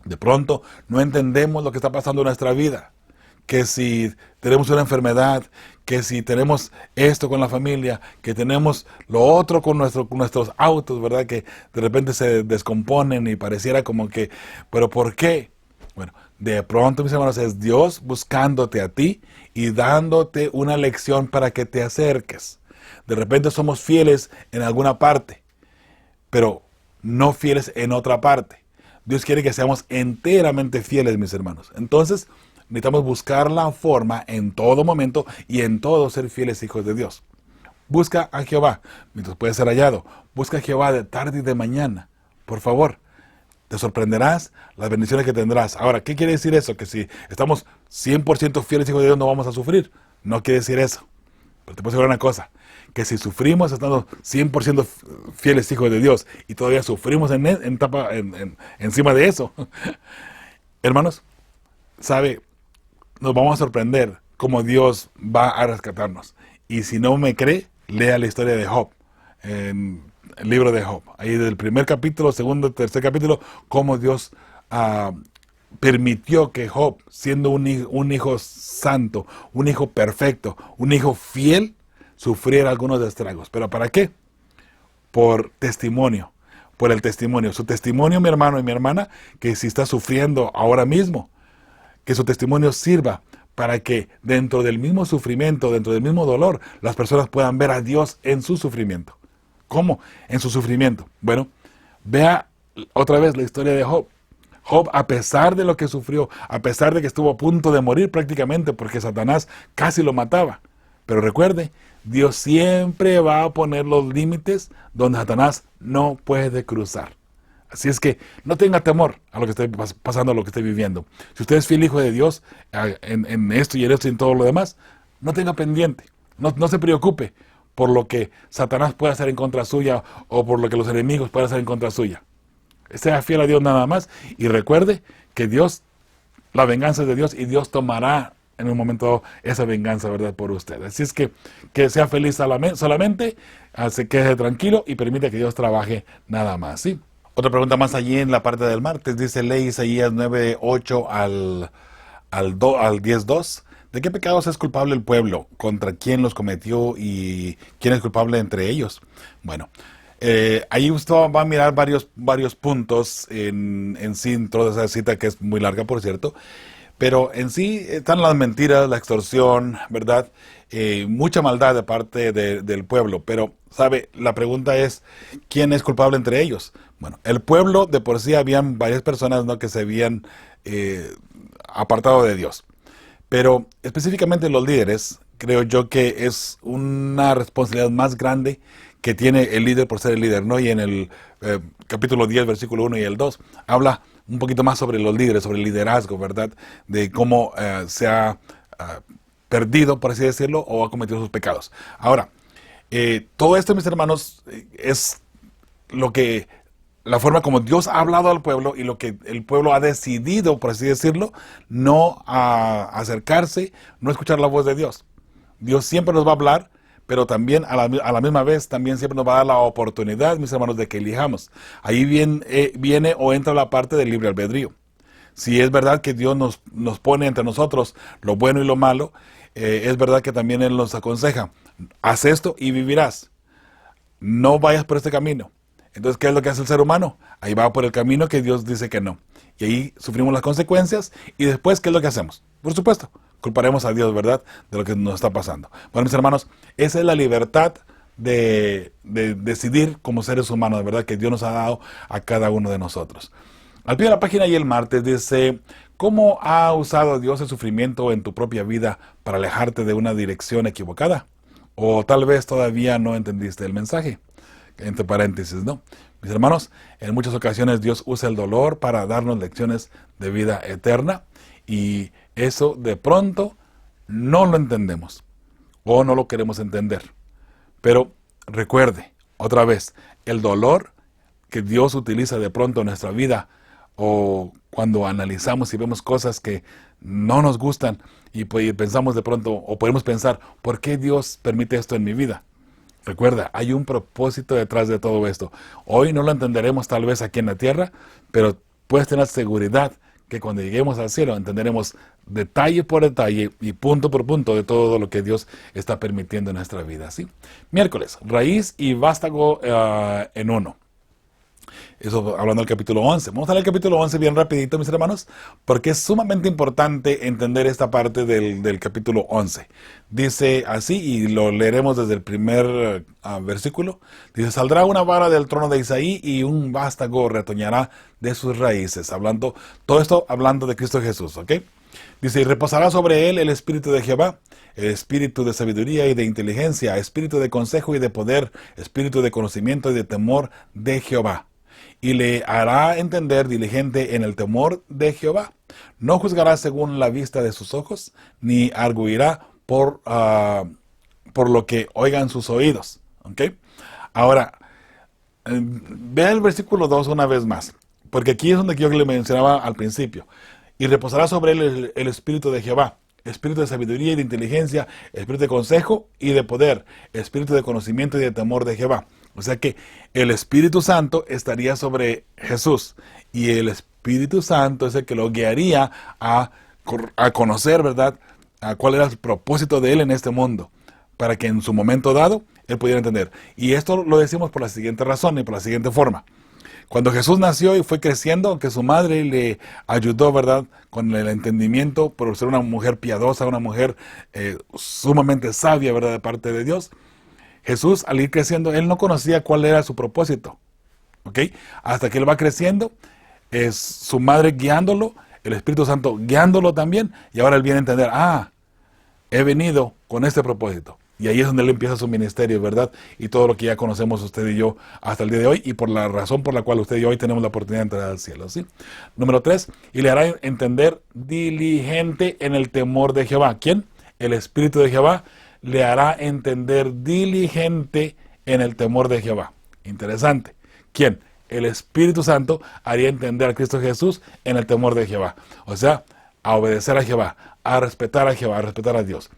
De pronto no entendemos lo que está pasando en nuestra vida, que si tenemos una enfermedad, que si tenemos esto con la familia, que tenemos lo otro con nuestros autos, ¿verdad?, que de repente se descomponen y pareciera como que, ¿pero por qué? Bueno, de pronto, mis hermanos, es Dios buscándote a ti y dándote una lección para que te acerques. De repente somos fieles en alguna parte, pero no fieles en otra parte. Dios quiere que seamos enteramente fieles, mis hermanos. Entonces, necesitamos buscar la forma en todo momento y en todo ser fieles hijos de Dios. Busca a Jehová mientras puede ser hallado. Busca a Jehová de tarde y de mañana. Por favor, te sorprenderás las bendiciones que tendrás. Ahora, ¿qué quiere decir eso? Que si estamos 100% fieles hijos de Dios no vamos a sufrir. No quiere decir eso. Pero te puedo asegurar una cosa, que si sufrimos estando 100% fieles hijos de Dios y todavía sufrimos encima de eso, hermanos, ¿sabe? Nos vamos a sorprender cómo Dios va a rescatarnos. Y si no me cree, lea la historia de Job, en el libro de Job. Ahí del primer capítulo, segundo, tercer capítulo, cómo Dios permitió que Job, siendo un hijo santo, un hijo perfecto, un hijo fiel, sufriera algunos estragos. ¿Pero para qué? Por testimonio, por el testimonio. Su testimonio, mi hermano y mi hermana, que si está sufriendo ahora mismo, que su testimonio sirva para que dentro del mismo sufrimiento, dentro del mismo dolor, las personas puedan ver a Dios en su sufrimiento. ¿Cómo? En su sufrimiento. Bueno, vea otra vez la historia de Job. Job, a pesar de lo que sufrió, a pesar de que estuvo a punto de morir prácticamente porque Satanás casi lo mataba. Pero recuerde, Dios siempre va a poner los límites donde Satanás no puede cruzar. Así es que no tenga temor a lo que esté pasando, a lo que esté viviendo. Si usted es fiel hijo de Dios, en esto y en esto y en todo lo demás, no tenga pendiente, no se preocupe por lo que Satanás pueda hacer en contra suya o por lo que los enemigos puedan hacer en contra suya. Sea fiel a Dios nada más y recuerde que Dios, la venganza es de Dios y Dios tomará en un momento dado esa venganza, ¿verdad?, por usted. Así es que sea feliz solamente, se quede tranquilo y permite que Dios trabaje nada más, ¿sí? Otra pregunta más allí en la parte del martes, dice ley Isaías 9:8 al 10:2. ¿De qué pecados es culpable el pueblo? ¿Contra quién los cometió y quién es culpable entre ellos? Bueno, ahí usted va a mirar varios puntos en sí, en toda esa cita que es muy larga, por cierto. Pero en sí están las mentiras, la extorsión, ¿verdad? Mucha maldad de parte del pueblo. Pero, ¿sabe? La pregunta es, ¿quién es culpable entre ellos? Bueno, el pueblo de por sí habían varias personas, ¿no?, que se habían apartado de Dios. Pero específicamente los líderes, creo yo que es una responsabilidad más grande que tiene el líder por ser el líder, ¿no? Y en el capítulo 10, versículo 1 y el 2, habla un poquito más sobre los líderes, sobre el liderazgo, ¿verdad? De cómo se ha perdido, por así decirlo, o ha cometido sus pecados. Ahora, todo esto, mis hermanos, es la forma como Dios ha hablado al pueblo y lo que el pueblo ha decidido, por así decirlo, no acercarse, no escuchar la voz de Dios. Dios siempre nos va a hablar, pero también a la misma vez también siempre nos va a dar la oportunidad, mis hermanos, de que elijamos. Ahí viene o entra la parte del libre albedrío. Si es verdad que Dios nos pone entre nosotros lo bueno y lo malo, es verdad que también Él nos aconseja, haz esto y vivirás. No vayas por este camino. Entonces, ¿qué es lo que hace el ser humano? Ahí va por el camino que Dios dice que no. Y ahí sufrimos las consecuencias. Y después, ¿qué es lo que hacemos? Por supuesto, culparemos a Dios, ¿verdad?, de lo que nos está pasando. Bueno, mis hermanos, esa es la libertad de decidir como seres humanos, ¿verdad?, que Dios nos ha dado a cada uno de nosotros. Al pie de la página y el martes dice, ¿cómo ha usado Dios el sufrimiento en tu propia vida para alejarte de una dirección equivocada? O tal vez todavía no entendiste el mensaje. Entre paréntesis, ¿no? Mis hermanos, en muchas ocasiones Dios usa el dolor para darnos lecciones de vida eterna y eso de pronto no lo entendemos o no lo queremos entender. Pero recuerde, otra vez, el dolor que Dios utiliza de pronto en nuestra vida o cuando analizamos y vemos cosas que no nos gustan y pensamos de pronto o podemos pensar, ¿por qué Dios permite esto en mi vida? Recuerda, hay un propósito detrás de todo esto. Hoy no lo entenderemos tal vez aquí en la tierra, pero puedes tener seguridad que cuando lleguemos al cielo entenderemos detalle por detalle y punto por punto de todo lo que Dios está permitiendo en nuestra vida, ¿sí? Miércoles, raíz y vástago en uno. Eso hablando del capítulo 11. Vamos a leer el capítulo 11 bien rapidito, mis hermanos, porque es sumamente importante entender esta parte del capítulo 11. Dice así, y lo leeremos desde el primer versículo. Dice, saldrá una vara del trono de Isaí y un vástago retoñará de sus raíces. Todo esto hablando de Cristo Jesús, ¿ok? Dice, y reposará sobre él el espíritu de Jehová, el espíritu de sabiduría y de inteligencia, espíritu de consejo y de poder, espíritu de conocimiento y de temor de Jehová. Y le hará entender diligente en el temor de Jehová. No juzgará según la vista de sus ojos, ni arguirá por lo que oigan sus oídos. ¿Okay? Ahora, vea el versículo 2 una vez más, porque aquí es donde yo le mencionaba al principio. Y reposará sobre él el espíritu de Jehová, espíritu de sabiduría y de inteligencia, espíritu de consejo y de poder, espíritu de conocimiento y de temor de Jehová. O sea que el Espíritu Santo estaría sobre Jesús y el Espíritu Santo es el que lo guiaría a conocer, ¿verdad?, a cuál era el propósito de él en este mundo, para que en su momento dado él pudiera entender. Y esto lo decimos por la siguiente razón y por la siguiente forma. Cuando Jesús nació y fue creciendo, aunque su madre le ayudó, ¿verdad?, con el entendimiento por ser una mujer piadosa, una mujer sumamente sabia, ¿verdad?, de parte de Dios, Jesús, al ir creciendo, él no conocía cuál era su propósito, ¿ok? Hasta que él va creciendo, es su madre guiándolo, el Espíritu Santo guiándolo también, y ahora él viene a entender, he venido con este propósito. Y ahí es donde él empieza su ministerio, ¿verdad? Y todo lo que ya conocemos usted y yo hasta el día de hoy, y por la razón por la cual usted y yo hoy tenemos la oportunidad de entrar al cielo, ¿sí? Número 3, y le hará entender diligente en el temor de Jehová. ¿Quién? El Espíritu de Jehová le hará entender diligente en el temor de Jehová. Interesante. ¿Quién? El Espíritu Santo haría entender a Cristo Jesús en el temor de Jehová. O sea, a obedecer a Jehová, a respetar a Jehová, a respetar a Dios.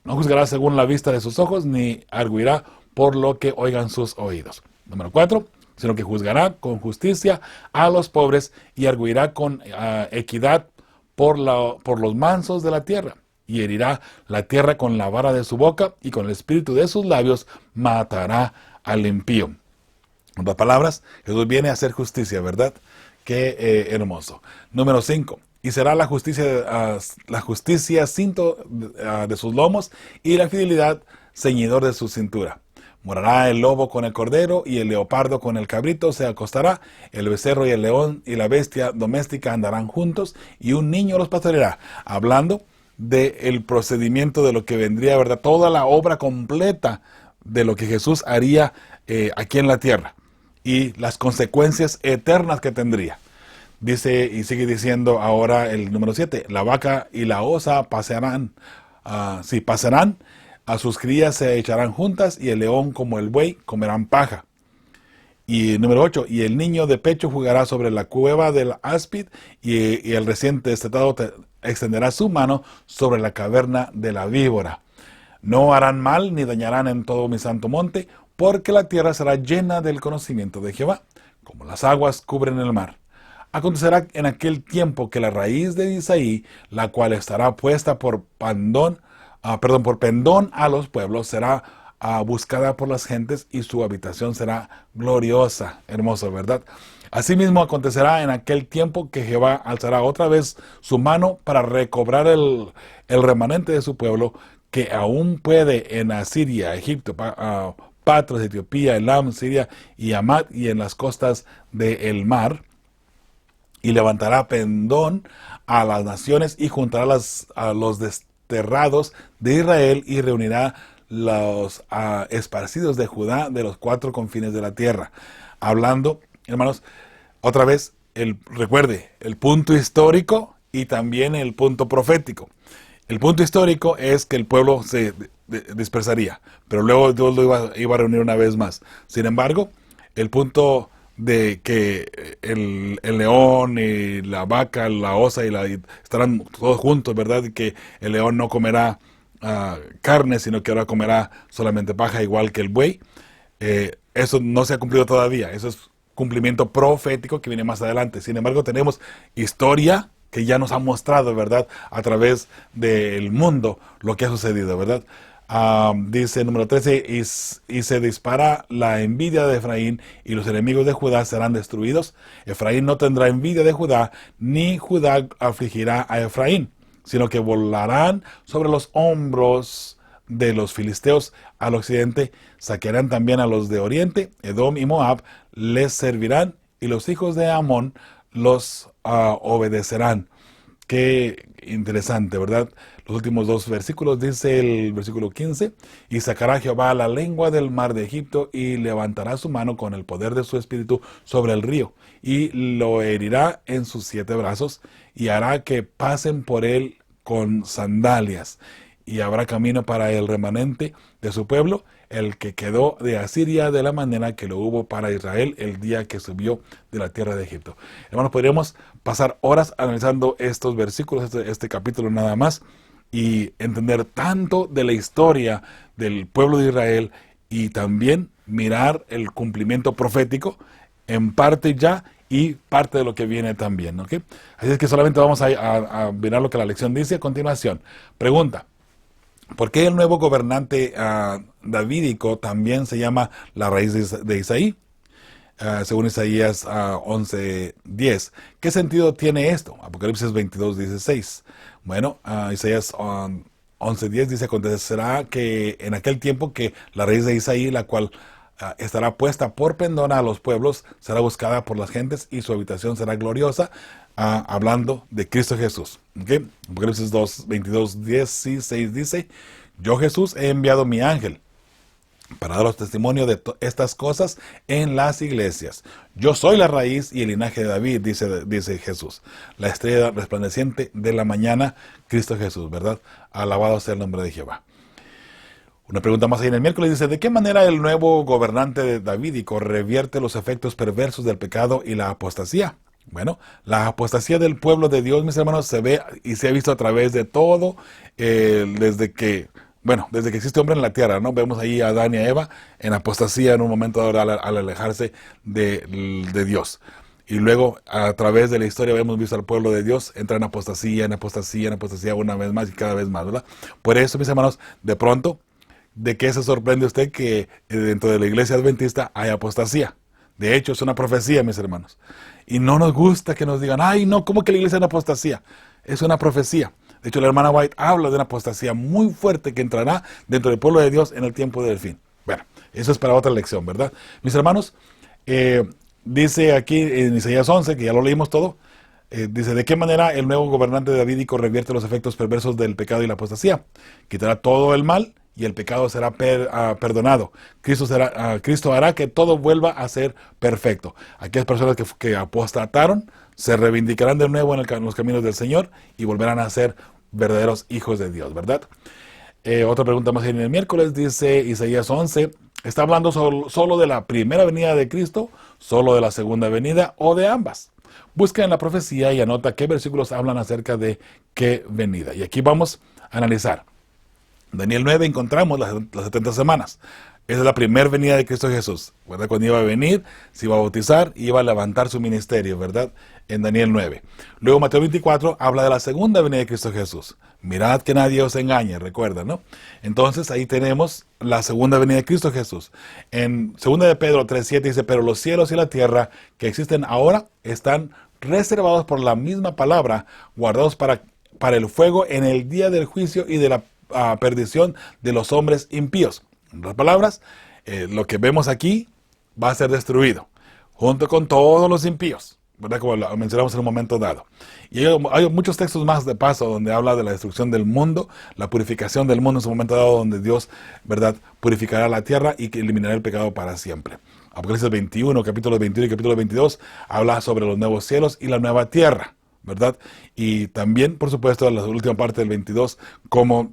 No juzgará según la vista de sus ojos, ni arguirá por lo que oigan sus oídos. Número 4, sino que juzgará con justicia a los pobres y arguirá con equidad por los mansos de la tierra. Y herirá la tierra con la vara de su boca, y con el espíritu de sus labios matará al impío. En otras palabras, Jesús viene a hacer justicia, ¿verdad? Qué hermoso. Número 5. Y será la justicia cinto de sus lomos, y la fidelidad ceñidor de su cintura. Morará el lobo con el cordero, y el leopardo con el cabrito se acostará. El becerro y el león y la bestia doméstica andarán juntos, y un niño los pastoreará. Hablando del procedimiento de lo que vendría, ¿verdad? Toda la obra completa de lo que Jesús haría aquí en la tierra, y las consecuencias eternas que tendría. Dice y sigue diciendo ahora el número 7, la vaca y la osa pasarán, pasarán, a sus crías se echarán juntas, y el león como el buey comerán paja. Y número 8, y el niño de pecho jugará sobre la cueva del áspid, y el recién destetado extenderá su mano sobre la caverna de la víbora. No harán mal ni dañarán en todo mi santo monte, porque la tierra será llena del conocimiento de Jehová, como las aguas cubren el mar. Acontecerá en aquel tiempo que la raíz de Isaí, la cual estará puesta por pendón a los pueblos, será buscada por las gentes, y su habitación será gloriosa. Hermoso, ¿verdad? Asimismo acontecerá en aquel tiempo que Jehová alzará otra vez su mano para recobrar el remanente de su pueblo, que aún puede en Asiria, Egipto, Patros, Etiopía, Elam, Siria y Hamat, y en las costas del mar. Y levantará pendón a las naciones, y juntará a los desterrados de Israel, y reunirá los esparcidos de Judá de los 4 confines de la tierra. Hablando, hermanos, otra vez, recuerde, el punto histórico y también el punto profético. El punto histórico es que el pueblo se dispersaría, pero luego Dios lo iba a reunir una vez más. Sin embargo, el punto de que el león y la vaca, la osa estarán todos juntos, ¿verdad? Y que el león no comerá carne, sino que ahora comerá solamente paja, igual que el buey. Eso no se ha cumplido todavía. Eso es cumplimiento profético que viene más adelante. Sin embargo, tenemos historia que ya nos ha mostrado, ¿verdad?, a través del mundo lo que ha sucedido, ¿verdad? Dice número 13, y se dispara la envidia de Efraín, y los enemigos de Judá serán destruidos. Efraín no tendrá envidia de Judá, ni Judá afligirá a Efraín, sino que volarán sobre los hombros de los filisteos al occidente. Saquearán también a los de oriente. Edom y Moab les servirán, y los hijos de Amón los obedecerán. Qué interesante, ¿verdad? Los últimos 2 versículos, dice el versículo 15, y sacará Jehová la lengua del mar de Egipto, y levantará su mano con el poder de su espíritu sobre el río, y lo herirá en sus 7 brazos, y hará que pasen por él con sandalias, y habrá camino para el remanente de su pueblo, el que quedó de Asiria, de la manera que lo hubo para Israel el día que subió de la tierra de Egipto. Hermanos, podríamos pasar horas analizando estos versículos, este capítulo nada más, y entender tanto de la historia del pueblo de Israel, y también mirar el cumplimiento profético en parte ya y parte de lo que viene también, ¿ok? Así es que solamente vamos a mirar lo que la lección dice a continuación. Pregunta: ¿por qué el nuevo gobernante davídico también se llama la raíz de Isaí? Según Isaías 11:10. ¿Qué sentido tiene esto? Apocalipsis 22:16. Bueno, Isaías 11:10 dice: acontecerá que en aquel tiempo que la raíz de Isaí, la cual estará puesta por pendón a los pueblos, será buscada por las gentes, y su habitación será gloriosa. Hablando de Cristo Jesús. ¿Okay? Apocalipsis 22:16 dice: Yo Jesús he enviado mi ángel para daros testimonio de estas cosas en las iglesias. Yo soy la raíz y el linaje de David, dice Jesús. La estrella resplandeciente de la mañana, Cristo Jesús, ¿verdad? Alabado sea el nombre de Jehová. Una pregunta más ahí en el miércoles dice, ¿de qué manera el nuevo gobernante davídico revierte los efectos perversos del pecado y la apostasía? Bueno, la apostasía del pueblo de Dios, mis hermanos, se ve y se ha visto a través de todo, desde que existe hombre en la tierra, ¿no? Vemos ahí a Adán y a Eva en apostasía en un momento al alejarse de Dios. Y luego, a través de la historia, hemos visto al pueblo de Dios entrar en apostasía, una vez más y cada vez más, ¿verdad? Por eso, mis hermanos, de pronto, ¿de qué se sorprende usted que dentro de la iglesia adventista hay apostasía? De hecho, es una profecía, mis hermanos. Y no nos gusta que nos digan, ay, no, ¿cómo que la iglesia es una apostasía? Es una profecía. De hecho, la hermana White habla de una apostasía muy fuerte que entrará dentro del pueblo de Dios en el tiempo del fin. Bueno, eso es para otra lección, ¿verdad? Mis hermanos, dice aquí en Isaías 11, que ya lo leímos todo, dice, ¿de qué manera el nuevo gobernante davídico revierte los efectos perversos del pecado y la apostasía? Quitará todo el mal y el pecado será perdonado. Cristo hará que todo vuelva a ser perfecto. Aquellas personas que apostataron se reivindicarán de nuevo en los caminos del Señor y volverán a ser verdaderos hijos de Dios, ¿verdad? Otra pregunta más en el miércoles, dice Isaías 11, ¿está hablando solo de la primera venida de Cristo, solo de la segunda venida o de ambas? Busca en la profecía y anota qué versículos hablan acerca de qué venida. Y aquí vamos a analizar. Daniel 9 encontramos las 70 semanas. Esa es la primera venida de Cristo Jesús, ¿verdad? Cuando iba a venir, se iba a bautizar y iba a levantar su ministerio, ¿verdad? En Daniel 9. Luego Mateo 24 habla de la segunda venida de Cristo Jesús. Mirad que nadie os engañe, recuerda, ¿no? Entonces ahí tenemos la segunda venida de Cristo Jesús. En 2 de Pedro 3:7 dice, pero los cielos y la tierra que existen ahora están reservados por la misma palabra, guardados para el fuego en el día del juicio y de la perdición de los hombres impíos. En otras palabras, lo que vemos aquí va a ser destruido, junto con todos los impíos, ¿verdad? Como lo mencionamos en un momento dado. Y hay muchos textos más de paso donde habla de la destrucción del mundo, la purificación del mundo en su momento dado, donde Dios, ¿verdad?, purificará la tierra y que eliminará el pecado para siempre. Apocalipsis 21, capítulo 21 y capítulo 22, habla sobre los nuevos cielos y la nueva tierra, ¿verdad? Y también, por supuesto, en la última parte del 22, cómo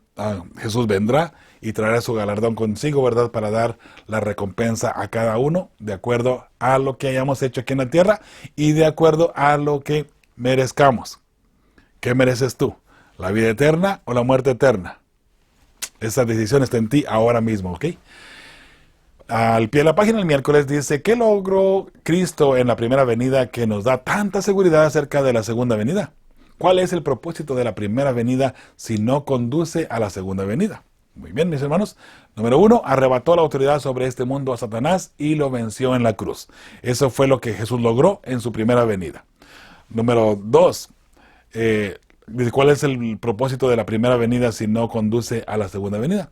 Jesús vendrá y traerá su galardón consigo, ¿verdad? Para dar la recompensa a cada uno de acuerdo a lo que hayamos hecho aquí en la tierra y de acuerdo a lo que merezcamos. ¿Qué mereces tú? ¿La vida eterna o la muerte eterna? Esa decisión está en ti ahora mismo, ¿ok? Al pie de la página el miércoles dice, ¿qué logró Cristo en la primera venida que nos da tanta seguridad acerca de la segunda venida? ¿Cuál es el propósito de la primera venida si no conduce a la segunda venida? Muy bien, mis hermanos. Número 1, arrebató la autoridad sobre este mundo a Satanás y lo venció en la cruz. Eso fue lo que Jesús logró en su primera venida. Número 2, ¿cuál es el propósito de la primera venida si no conduce a la segunda venida?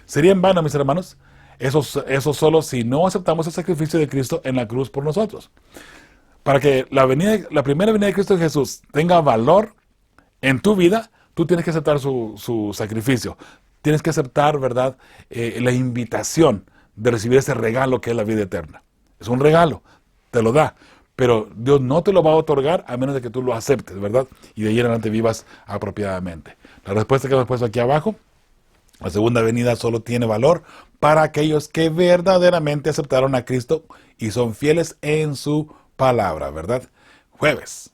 Sería en vano, mis hermanos. Eso solo si no aceptamos el sacrificio de Cristo en la cruz por nosotros. Para que la primera venida de Cristo Jesús tenga valor en tu vida, tú tienes que aceptar su sacrificio. Tienes que aceptar, ¿verdad?, la invitación de recibir ese regalo que es la vida eterna. Es un regalo, te lo da, pero Dios no te lo va a otorgar a menos de que tú lo aceptes, ¿verdad? Y de ahí en adelante vivas apropiadamente. La respuesta que hemos puesto aquí abajo, la segunda venida solo tiene valor para aquellos que verdaderamente aceptaron a Cristo y son fieles en su palabra, ¿verdad? Jueves,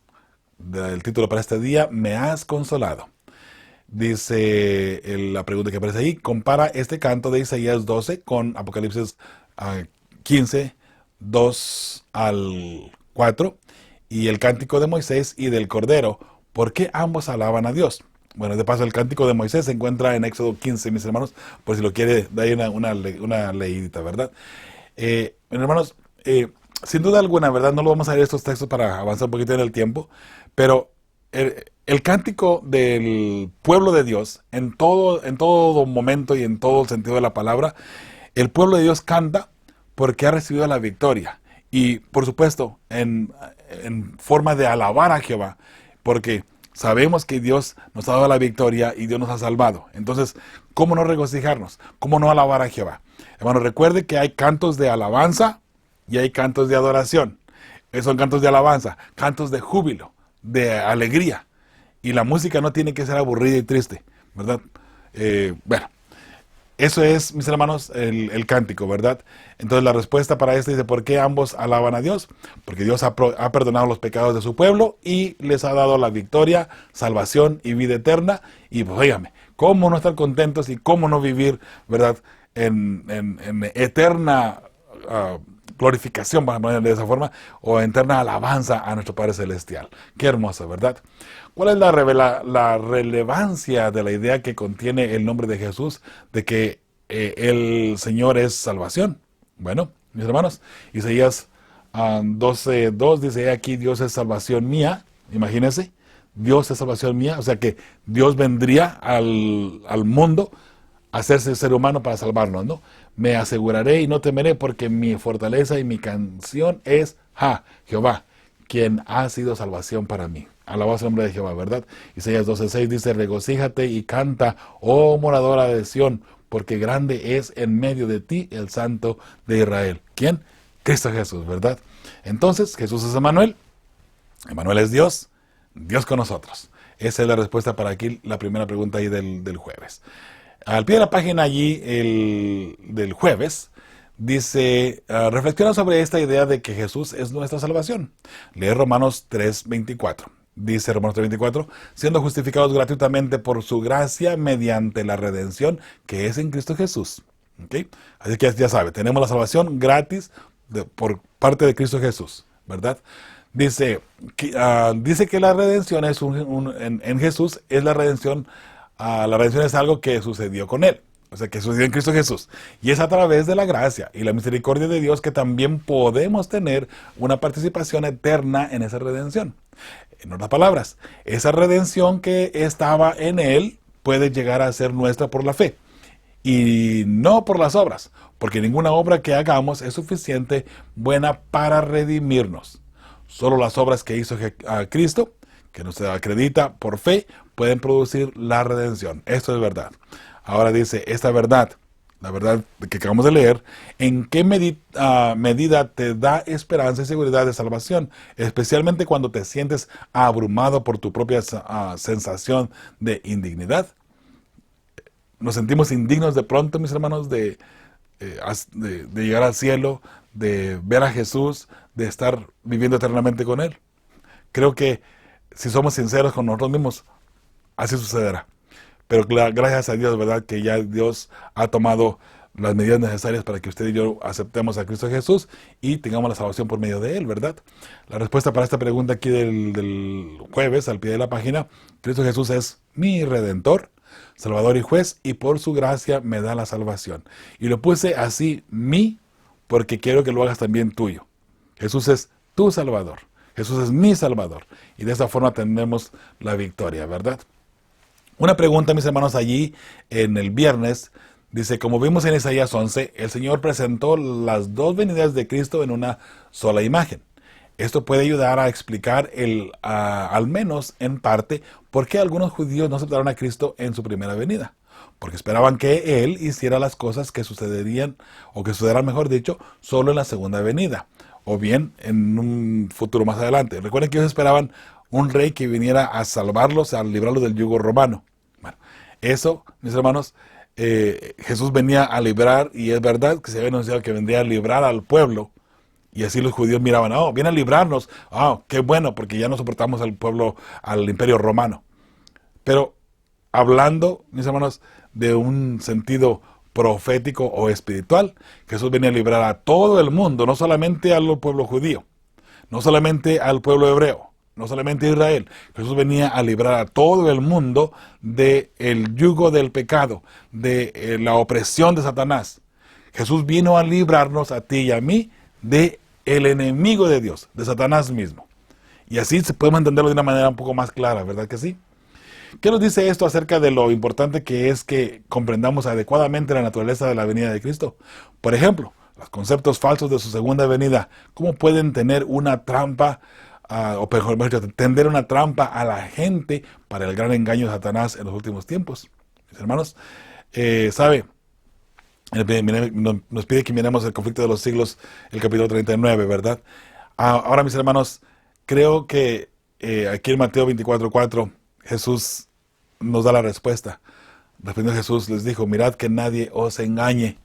el título para este día, me has consolado. Dice la pregunta que aparece ahí, compara este canto de Isaías 12 con Apocalipsis 15, 2 al 4 y el cántico de Moisés y del Cordero. ¿Por qué ambos alaban a Dios? Bueno, de paso, el cántico de Moisés se encuentra en Éxodo 15, mis hermanos, por si lo quiere, de ahí una leidita, ¿verdad? Hermanos, sin duda alguna, ¿verdad? No lo vamos a leer estos textos para avanzar un poquito en el tiempo, pero el cántico del pueblo de Dios, en todo momento y en todo el sentido de la palabra, el pueblo de Dios canta porque ha recibido la victoria. Y, por supuesto, en forma de alabar a Jehová, porque Sabemos que Dios nos ha dado la victoria y Dios nos ha salvado. Entonces, ¿cómo no regocijarnos? ¿Cómo no alabar a Jehová? Hermano, recuerde que hay cantos de alabanza y hay cantos de adoración. Esos son cantos de alabanza, cantos de júbilo, de alegría. Y la música no tiene que ser aburrida y triste, ¿verdad? Bueno, eso es, mis hermanos, el cántico, ¿verdad? Entonces la respuesta para esto dice, ¿por qué ambos alaban a Dios? Porque Dios ha perdonado los pecados de su pueblo y les ha dado la victoria, salvación y vida eterna. Y pues, óigame, ¿cómo no estar contentos y cómo no vivir, ¿verdad? En eterna glorificación, vamos a ponerlo de esa forma, o eterna alabanza a nuestro Padre Celestial. Qué hermoso, ¿verdad? ¿Cuál es la relevancia de la idea que contiene el nombre de Jesús, de que el Señor es salvación? Bueno, mis hermanos, Isaías 12:2 dice, aquí Dios es salvación mía, imagínense, Dios es salvación mía, o sea que Dios vendría al mundo a hacerse ser humano para salvarnos, ¿no? Me aseguraré y no temeré porque mi fortaleza y mi canción es Jehová, quien ha sido salvación para mí. Alabado sea el nombre de Jehová, ¿verdad? Isaías 12:6 dice, regocíjate y canta, oh moradora de Sión, porque grande es en medio de ti el Santo de Israel. ¿Quién? Cristo Jesús, ¿verdad? Entonces, Jesús es Emmanuel, Emmanuel es Dios, Dios con nosotros. Esa es la respuesta para aquí, la primera pregunta ahí del jueves. Al pie de la página allí del jueves, dice, reflexiona sobre esta idea de que Jesús es nuestra salvación. Lee Romanos 3:24. Dice Romanos 3:24, siendo justificados gratuitamente por su gracia mediante la redención que es en Cristo Jesús. ¿Okay? Así que ya sabe, tenemos la salvación gratis por parte de Cristo Jesús, ¿verdad? Dice que la redención es en Jesús es la redención. La redención es algo que sucedió con Él, o sea, que sucedió en Cristo Jesús. Y es a través de la gracia y la misericordia de Dios que también podemos tener una participación eterna en esa redención. En otras palabras, esa redención que estaba en Él puede llegar a ser nuestra por la fe y no por las obras, porque ninguna obra que hagamos es suficiente buena para redimirnos. Solo las obras que hizo Cristo, que nos acredita por fe, pueden producir la redención. Esto es verdad. Ahora dice, esta verdad, la verdad que acabamos de leer, ¿en qué medida te da esperanza y seguridad de salvación? Especialmente cuando te sientes abrumado por tu propia sensación de indignidad. Nos sentimos indignos de pronto, mis hermanos, de llegar al cielo, de ver a Jesús, de estar viviendo eternamente con Él. Creo que si somos sinceros con nosotros mismos, así sucederá. Pero gracias a Dios, ¿verdad? Que ya Dios ha tomado las medidas necesarias para que usted y yo aceptemos a Cristo Jesús y tengamos la salvación por medio de Él, ¿verdad? La respuesta para esta pregunta aquí del jueves, al pie de la página, Cristo Jesús es mi Redentor, Salvador y Juez, y por su gracia me da la salvación. Y lo puse así, porque quiero que lo hagas también tuyo. Jesús es tu Salvador. Jesús es mi Salvador. Y de esa forma tenemos la victoria, ¿verdad? Una pregunta, mis hermanos, allí en el viernes, dice, como vimos en Isaías 11, el Señor presentó las dos venidas de Cristo en una sola imagen. Esto puede ayudar a explicar, al menos en parte, por qué algunos judíos no aceptaron a Cristo en su primera venida. Porque esperaban que Él hiciera las cosas que sucederían, o que sucederán, mejor dicho, solo en la segunda venida, o bien en un futuro más adelante. Recuerden que ellos esperaban un rey que viniera a salvarlos, a librarlos del yugo romano. Bueno, eso, mis hermanos, Jesús venía a librar, y es verdad que se había anunciado que vendría a librar al pueblo, y así los judíos miraban, viene a librarnos, qué bueno, porque ya no soportamos al pueblo, al imperio romano. Pero hablando, mis hermanos, de un sentido profético o espiritual, Jesús venía a librar a todo el mundo, no solamente al pueblo judío, no solamente al pueblo hebreo, no solamente a Israel. Jesús venía a librar a todo el mundo del yugo del pecado, de la opresión de Satanás. Jesús vino a librarnos a ti y a mí de el enemigo de Dios, de Satanás mismo. Y así podemos entenderlo de una manera un poco más clara, ¿verdad que sí? ¿Qué nos dice esto acerca de lo importante que es que comprendamos adecuadamente la naturaleza de la venida de Cristo? Por ejemplo, los conceptos falsos de su segunda venida, ¿cómo pueden tener una trampa o mejor dicho, tender una trampa a la gente para el gran engaño de Satanás en los últimos tiempos. Mis hermanos, ¿sabe? Nos pide que miremos el conflicto de los siglos, el capítulo 39, ¿verdad? Ahora, mis hermanos, creo que aquí en Mateo 24:4, Jesús nos da la respuesta. Respondiendo Jesús, les dijo, mirad que nadie os engañe.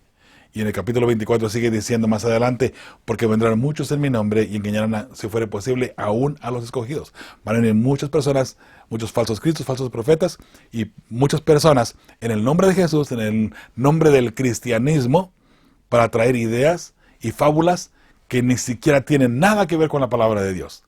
Y en el capítulo 24 sigue diciendo más adelante, porque vendrán muchos en mi nombre y engañarán, si fuere posible, aún a los escogidos. Van a venir muchas personas, muchos falsos cristos, falsos profetas, y muchas personas en el nombre de Jesús, en el nombre del cristianismo, para traer ideas y fábulas que ni siquiera tienen nada que ver con la palabra de Dios.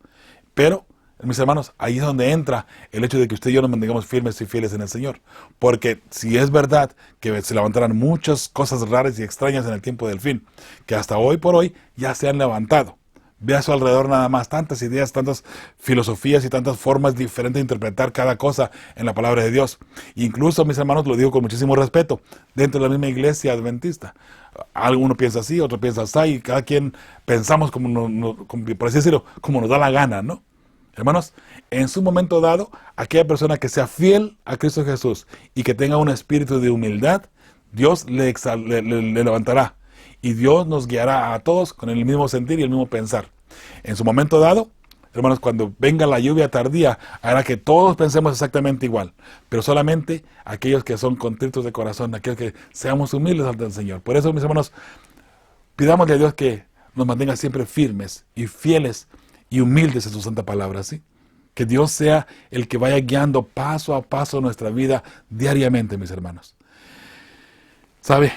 Pero, mis hermanos, ahí es donde entra el hecho de que usted y yo nos mantengamos firmes y fieles en el Señor. Porque si es verdad que se levantarán muchas cosas raras y extrañas en el tiempo del fin, que hasta hoy por hoy ya se han levantado. Ve a su alrededor nada más tantas ideas, tantas filosofías y tantas formas diferentes de interpretar cada cosa en la palabra de Dios. Incluso, mis hermanos, lo digo con muchísimo respeto, dentro de la misma iglesia adventista. Alguno piensa así, otro piensa así, y cada quien pensamos por así decirlo, como nos da la gana, ¿no? Hermanos, en su momento dado, aquella persona que sea fiel a Cristo Jesús y que tenga un espíritu de humildad, Dios le levantará. Y Dios nos guiará a todos con el mismo sentir y el mismo pensar. En su momento dado, hermanos, cuando venga la lluvia tardía, hará que todos pensemos exactamente igual. Pero solamente aquellos que son contritos de corazón, aquellos que seamos humildes ante el Señor. Por eso, mis hermanos, pidámosle a Dios que nos mantenga siempre firmes y fieles y humildes en su santa palabra, ¿sí? Que Dios sea el que vaya guiando paso a paso nuestra vida diariamente, mis hermanos. ¿Sabe?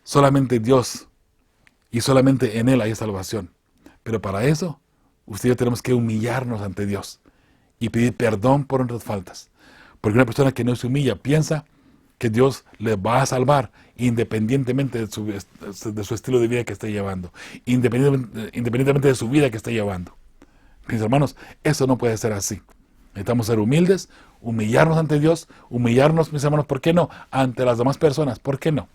Solamente Dios y solamente en Él hay salvación. Pero para eso, usted y yo tenemos que humillarnos ante Dios y pedir perdón por nuestras faltas. Porque una persona que no se humilla piensa que Dios le va a salvar independientemente de su estilo de vida que esté llevando, independientemente de su vida que esté llevando. Mis hermanos, eso no puede ser así. Necesitamos ser humildes, humillarnos ante Dios, humillarnos, mis hermanos, ¿por qué no? Ante las demás personas, ¿por qué no?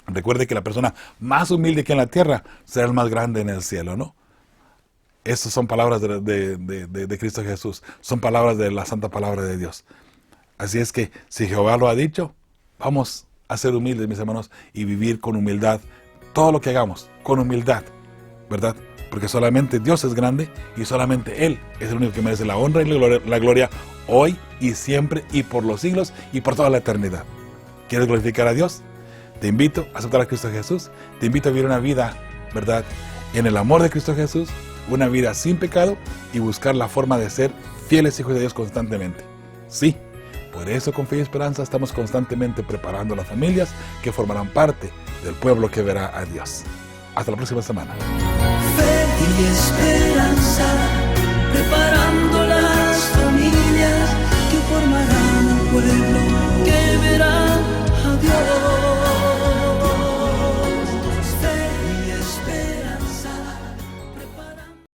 Recuerde que la persona más humilde que en la tierra será el más grande en el cielo, ¿no? Esas son palabras de Cristo Jesús, son palabras de la santa palabra de Dios. Así es que, si Jehová lo ha dicho, vamos a ser humildes, mis hermanos, y vivir con humildad todo lo que hagamos, con humildad, ¿verdad? Porque solamente Dios es grande y solamente Él es el único que merece la honra y la gloria hoy y siempre y por los siglos y por toda la eternidad. ¿Quieres glorificar a Dios? Te invito a aceptar a Cristo Jesús. Te invito a vivir una vida, ¿verdad?, en el amor de Cristo Jesús, una vida sin pecado y buscar la forma de ser fieles hijos de Dios constantemente. Sí, por eso con Fe y Esperanza estamos constantemente preparando las familias que formarán parte del pueblo que verá a Dios. Hasta la próxima semana. Fe y esperanza.